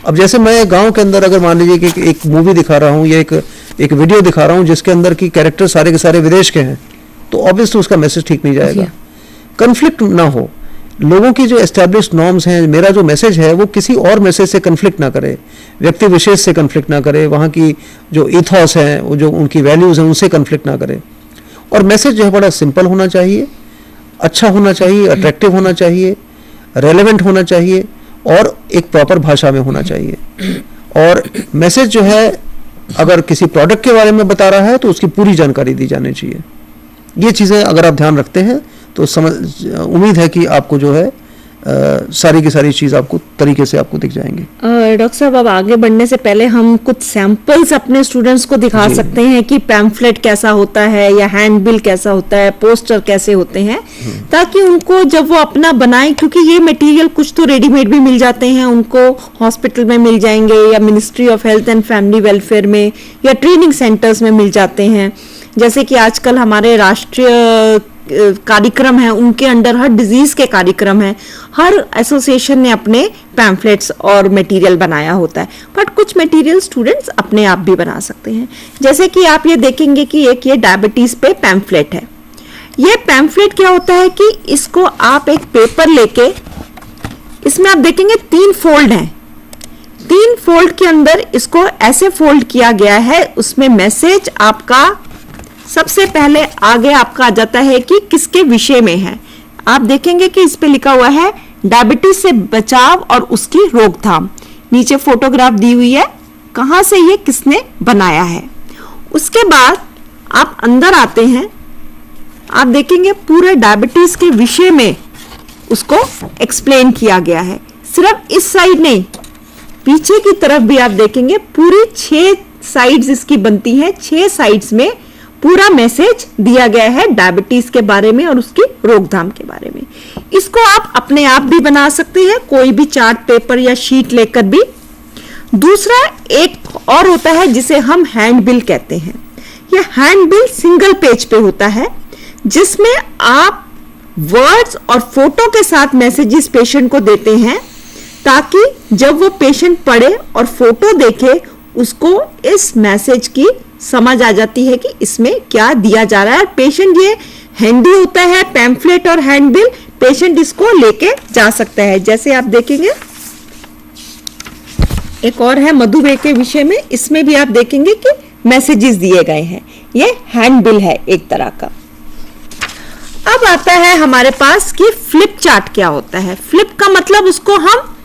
अब जैसे मैं गांव के अंदर अगर मान लीजिए कि एक मूवी दिखा रहा हूँ या एक वीडियो दिखा रहा हूँ जिसके अंदर की कैरेक्टर सारे के सारे विदेश के हैं, तो ऑब्वियसली उसका मैसेज ठीक नहीं जाएगा। कन्फ्लिक्ट ना हो, लोगों की जो एस्टैब्लिश्ड नॉर्म्स हैं, मेरा जो मैसेज है वो किसी और मैसेज से कन्फ्लिक्ट ना करे, व्यक्ति विशेष से कन्फ्लिक्ट ना करे, वहाँ की जो इथॉस हैं, वो जो उनकी वैल्यूज़ हैं उनसे कन्फ्लिक्ट ना करे। और मैसेज जो है बड़ा सिंपल होना चाहिए, अच्छा होना चाहिए, अट्रैक्टिव होना चाहिए, रेलेवेंट होना चाहिए और एक प्रॉपर भाषा में होना चाहिए। और मैसेज जो है अगर किसी प्रोडक्ट के बारे में बता रहा है तो उसकी पूरी जानकारी दी जानी चाहिए। ये चीज़ें अगर आप ध्यान रखते हैं तो उम्मीद है कि आपको जो है सारी की सारी चीज़ आपको तरीके से आपको दिख जाएंगी। डॉक्टर साहब, अब आगे बढ़ने से पहले हम कुछ सैंपल्स अपने स्टूडेंट्स को दिखा सकते हैं कि पैम्फलेट कैसा होता है या हैंडबिल कैसा होता है, पोस्टर कैसे होते हैं, ताकि उनको जब वो अपना बनाएं, क्योंकि ये मटेरियल कुछ तो रेडीमेड भी मिल जाते हैं, उनको हॉस्पिटल में मिल जाएंगे या ministry of health and family welfare में या ट्रेनिंग सेंटर्स में मिल जाते हैं। जैसे कि आजकल हमारे राष्ट्रीय कार्यक्रम है, उनके अंडर हर डिजीज के कार्यक्रम है, हर एसोसिएशन ने अपने पैम्फलेट्स और मटेरियल बनाया होता है। बट कुछ मटेरियल स्टूडेंट्स अपने आप भी बना सकते हैं। जैसे कि आप ये देखेंगे कि एक ये डायबिटीज पे पैम्फलेट है। ये पैम्फलेट क्या होता है कि इसको आप एक पेपर लेके, इसमें आप देखेंगे 3 फोल्ड हैं, 3 फोल्ड के अंदर इसको ऐसे फोल्ड किया गया है। उसमें मैसेज आपका सबसे पहले आगे आपका आ जाता है कि किसके विषय में है। आप देखेंगे कि इस पे लिखा हुआ है डायबिटीज से बचाव और उसकी रोकथाम। नीचे फोटोग्राफ दी हुई है, कहां से ये किसने बनाया है। उसके बाद आप अंदर आते हैं, आप देखेंगे पूरे डायबिटीज के विषय में उसको एक्सप्लेन किया गया है। सिर्फ इस साइड नहीं, पीछे की तरफ भी आप देखेंगे पूरी 6 साइड्स इसकी बनती हैं। 6 साइड्स में पूरा मैसेज दिया गया है डायबिटीज के बारे में और उसकी रोकथाम के बारे में। इसको आप अपने आप भी बना सकते हैं, कोई भी चार्ट पेपर या शीट लेकर भी। दूसरा एक और होता है जिसे हम हैंडबिल कहते हैं। यह हैंडबिल सिंगल पेज पे होता है, जिसमें आप वर्ड्स और फोटो के साथ मैसेजेस पेशेंट को देते हैं, ताकि जब वो पेशेंट पढ़े और फोटो देखे उसको इस मैसेज की समझ आ जाती है कि इसमें क्या दिया जा रहा है। पेशेंट, ये हैंडी होता है पैम्फलेट और हैंडबिल, पेशेंट इसको लेके जा सकता है। जैसे आप देखेंगे एक और है मधुमेह के विषय में, इसमें भी आप देखेंगे कि मैसेजेस दिए गए हैं। ये हैंडबिल है एक तरह का। अब आता है हमारे पास कि फ्लिप चार्ट क्या होता है। फ्लिप का मतलब उसको हम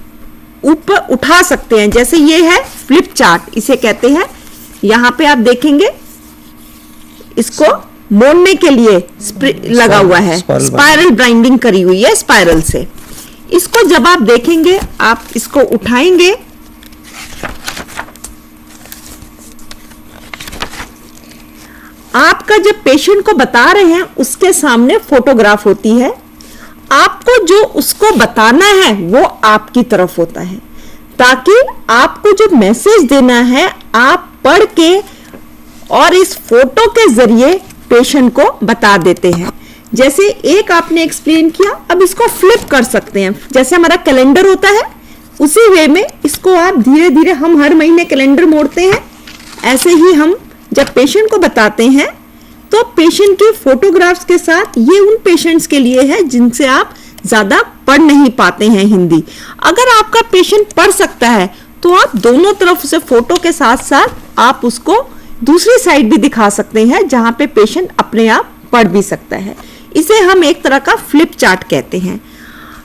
ऊपर उठा सकते हैं। जैसे ये है फ्लिप चार्ट, इसे कहते हैं। यहां पे आप देखेंगे इसको मोड़ने के लिए लगा हुआ है, स्पाइरल बाइंडिंग करी हुई है स्पाइरल से। इसको जब आप देखेंगे, आप इसको उठाएंगे, आपका जब पेशेंट को बता रहे हैं उसके सामने फोटोग्राफ होती है। आपको जो उसको बताना है वो आपकी तरफ होता है, ताकि आपको जो मैसेज देना है आप पढ़ के और इस फोटो के जरिए पेशेंट को बता देते हैं। जैसे एक आपने एक्सप्लेन किया, अब इसको फ्लिप कर सकते हैं। जैसे हमारा कैलेंडर होता है, उसी वे में इसको आप धीरे धीरे, हम हर महीने कैलेंडर मोड़ते हैं, ऐसे ही हम जब पेशेंट को बताते हैं तो पेशेंट के फोटोग्राफ्स के साथ, ये उन पेशेंट्स के लिए है जिनसे आप ज्यादा पढ़ नहीं पाते हैं हिंदी। अगर आपका पेशेंट पढ़ सकता है तो आप दोनों तरफ से फोटो के साथ साथ आप उसको दूसरी साइड भी दिखा सकते हैं, जहां पे पेशेंट अपने आप पढ़ भी सकता है। इसे हम एक तरह का फ्लिप चार्ट कहते हैं।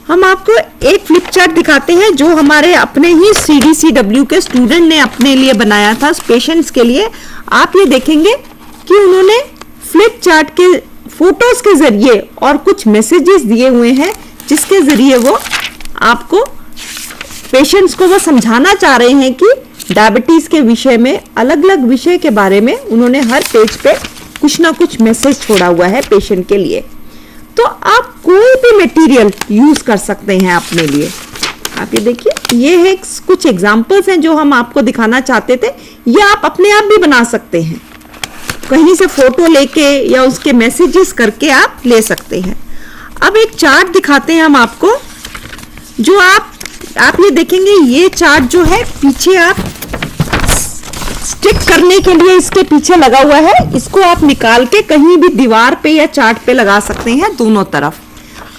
हम आपको एक फ्लिप चार्ट दिखाते हैं जो हमारे अपने ही CDCW के स्टूडेंट ने अपने लिए बनाया था पेशेंट्स के लिए। आप ये देखेंगे कि उन्होंने फ्लिप चार्ट के फोटोज के जरिए और कुछ मैसेजेस दिए हुए हैं, जिसके जरिए वो आपको पेशेंट्स को वो समझाना चाह रहे हैं कि डायबिटीज के विषय में, अलग अलग विषय के बारे में उन्होंने हर पेज पे कुछ ना कुछ मैसेज छोड़ा हुआ है पेशेंट के लिए। तो आप कोई भी मटेरियल यूज कर सकते हैं अपने लिए। आप ये देखिए, ये है कुछ एग्जांपल्स हैं जो हम आपको दिखाना चाहते थे। ये आप अपने आप भी बना सकते हैं, कहीं से फोटो लेके या उसके मैसेजेस करके आप ले सकते हैं। अब एक चार्ट दिखाते हैं हम आपको, जो आप ये देखेंगे, ये चार्ट जो है पीछे आप स्टिक करने के लिए इसके पीछे लगा हुआ है। इसको आप निकाल के कहीं भी दीवार पे या चार्ट पे लगा सकते हैं दोनों तरफ।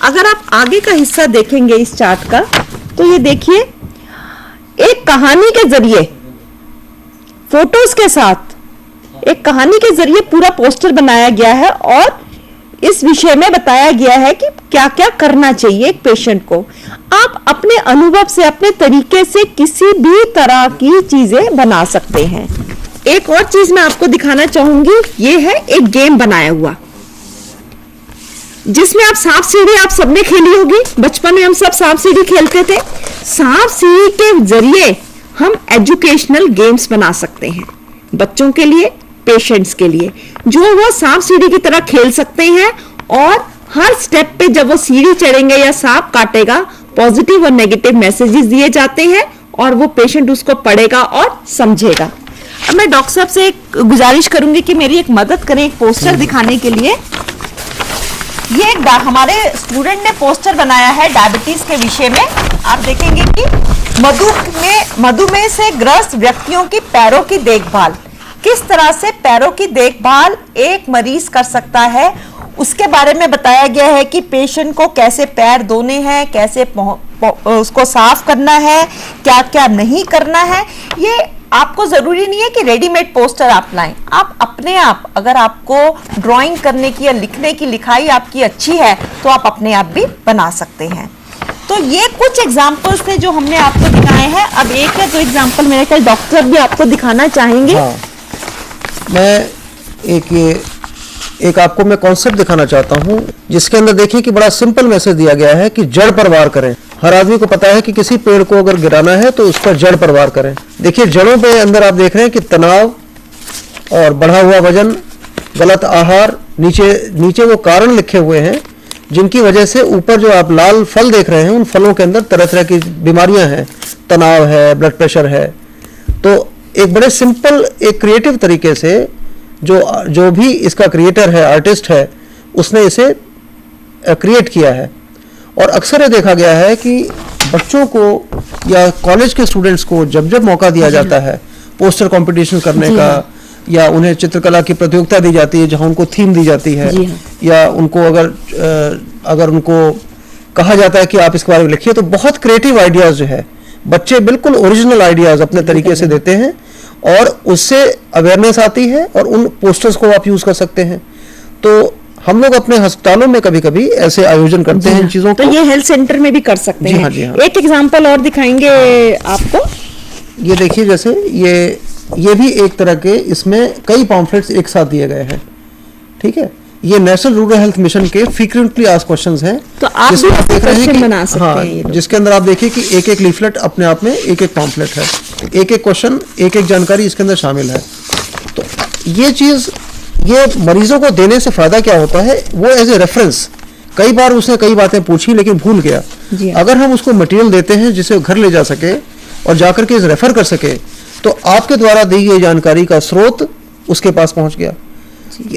अगर आप आगे का हिस्सा देखेंगे इस चार्ट का, तो ये देखिए एक कहानी के जरिए, फोटोज के साथ एक कहानी के जरिए पूरा पोस्टर बनाया गया है और इस विषय में बताया गया है कि क्या क्या करना चाहिए एक पेशेंट को। आप अपने अनुभव से, अपने तरीके से किसी भी तरह की चीजें बना सकते हैं। एक और चीज मैं आपको दिखाना चाहूंगी, ये है एक गेम बनाया हुआ जिसमें आप सांप सीढ़ी आप सबने खेली होगी। बचपन में हम सब सांप सीढ़ी खेलते थे। सांप सीढ़ी के जरिए हम एजुकेशनल गेम्स बना सकते हैं बच्चों के लिए, पेशेंट्स के लिए, जो वो सांप सीढ़ी की तरह खेल सकते हैं और हर स्टेप पे जब वो सीढ़ी चढ़ेंगे या सांप काटेगा, पॉजिटिव और नेगेटिव मैसेजेस दिए जाते हैं और वो पेशेंट उसको पढ़ेगा और समझेगा। अब मैं डॉक्टर साहब से एक गुजारिश करूंगी कि मेरी एक मदद करें एक पोस्टर दिखाने के लिए। ये एक हमारे स्टूडेंट ने पोस्टर बनाया है डायबिटीज के विषय में। आप देखेंगे कि मधुमेह से ग्रस्त व्यक्तियों की पैरों की देखभाल, किस तरह से पैरों की देखभाल एक मरीज कर सकता है, उसके बारे में बताया गया है कि पेशेंट को कैसे पैर धोने हैं, कैसे उसको साफ करना है, क्या क्या नहीं करना है। ये आपको जरूरी नहीं है कि रेडीमेड पोस्टर आप लाएं, आप अपने आप, अगर आपको ड्राइंग करने की या लिखने की लिखाई आपकी अच्छी है तो आप अपने आप भी बना सकते हैं। तो ये कुछ एग्जाम्पल्स थे जो हमने आपको दिखाए हैं। अब एक या दो एग्जाम्पल मेरे ख्याल डॉक्टर भी आपको दिखाना चाहेंगे। हाँ, मैं एक आपको मैं कॉन्सेप्ट दिखाना चाहता हूँ जिसके अंदर देखिए कि बड़ा सिंपल मैसेज दिया गया है कि जड़ पर वार करें। हर आदमी को पता है कि किसी पेड़ को अगर गिराना है तो उस पर जड़ पर वार करें। देखिए जड़ों पे अंदर आप देख रहे हैं कि तनाव और बढ़ा हुआ वजन, गलत आहार, नीचे वो कारण लिखे हुए हैं जिनकी वजह से ऊपर जो आप लाल फल देख रहे हैं उन फलों के अंदर तरह तरह की बीमारियां हैं, तनाव है, ब्लड प्रेशर है। तो एक बड़े सिंपल, एक क्रिएटिव तरीके से जो भी इसका क्रिएटर है, आर्टिस्ट है, उसने इसे क्रिएट किया है। और अक्सर ये देखा गया है कि बच्चों को या कॉलेज के स्टूडेंट्स को जब जब मौका दिया जाता है पोस्टर कंपटीशन करने का, या उन्हें चित्रकला की प्रतियोगिता दी जाती है जहां उनको थीम दी जाती है, या उनको अगर उनको कहा जाता है कि आप इसके बारे में लिखिए, तो बहुत क्रिएटिव आइडियाज जो है बच्चे बिल्कुल ओरिजिनल आइडियाज अपने तरीके से देते हैं और उससे अवेयरनेस आती है और उन पोस्टर्स को आप यूज कर सकते हैं। तो हम लोग अपने अस्पतालों में कभी कभी ऐसे आयोजन करते हैं इन चीजों को। तो ये हेल्थ सेंटर में भी कर सकते हैं। जी हाँ। एक एग्जांपल और दिखाएंगे आपको। ये देखिए, जैसे ये भी एक तरह के, इसमें कई पॉम्फलेट्स एक साथ दिए गए हैं। ठीक है, ये नेशनल रूरल हेल्थ मिशन के फ्रीक्वेंटली आस्क्ड क्वेश्चंस हैं। तो आप भी देख रहे हैं कि बना सकते हैं। जिसके अंदर आप देखिए कि एक एक लीफलेट अपने आप में एक एक पॉम्फलेट है, एक एक क्वेश्चन, एक एक जानकारी इसके अंदर शामिल है। तो ये मरीजों को देने से फायदा क्या होता है, वो एज ए रेफरेंस, कई बार उसने कई बातें पूछी लेकिन भूल गया, अगर हम उसको मटेरियल देते हैं जिसे घर ले जा सके और जाकर के रेफर कर सके, तो आपके द्वारा दी गई जानकारी का स्रोत उसके पास पहुंच गया।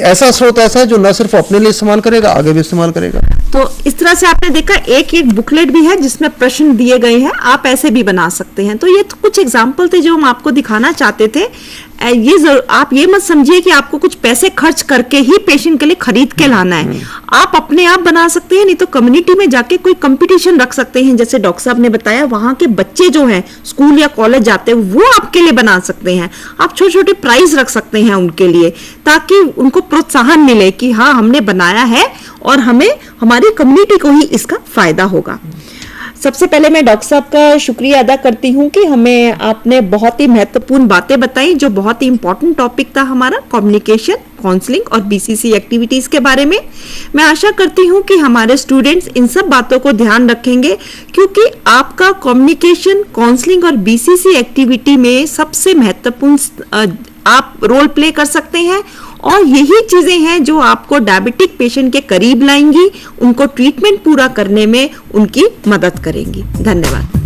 ऐसा स्रोत ऐसा है जो न सिर्फ अपने लिए इस्तेमाल करेगा, आगे भी इस्तेमाल करेगा। तो इस तरह से आपने देखा एक बुकलेट भी है जिसमें प्रश्न दिए गए हैं, आप ऐसे भी बना सकते हैं। तो ये कुछ एग्जाम्पल थे जो हम आपको दिखाना चाहते थे। आप ये मत समझिए कि आपको कुछ पैसे खर्च करके ही पेशेंट के लिए खरीद के लाना है। आप अपने आप बना सकते हैं, नहीं तो कम्युनिटी में जाके कोई कंपटीशन रख सकते हैं। जैसे डॉक्टर साहब ने बताया, वहां के बच्चे जो हैं स्कूल या कॉलेज जाते हैं वो आपके लिए बना सकते हैं। आप छोटे छोटे प्राइज रख सकते हैं उनके लिए, ताकि उनको प्रोत्साहन मिले कि हाँ हमने बनाया है और हमें, हमारी कम्युनिटी को ही इसका फायदा होगा। सबसे पहले मैं डॉक्टर साहब का शुक्रिया अदा करती हूँ कि हमें आपने बहुत ही महत्वपूर्ण बातें बताई, जो बहुत ही इंपॉर्टेंट टॉपिक था हमारा, कम्युनिकेशन, काउंसलिंग और बीसीसी एक्टिविटीज के बारे में। मैं आशा करती हूँ कि हमारे स्टूडेंट्स इन सब बातों को ध्यान रखेंगे, क्योंकि आपका कम्युनिकेशन, काउंसलिंग और बीसीसी एक्टिविटी में सबसे महत्वपूर्ण आप रोल प्ले कर सकते हैं। और यही चीजें हैं जो आपको डायबिटिक पेशेंट के करीब लाएंगी, उनको ट्रीटमेंट पूरा करने में उनकी मदद करेंगी। धन्यवाद।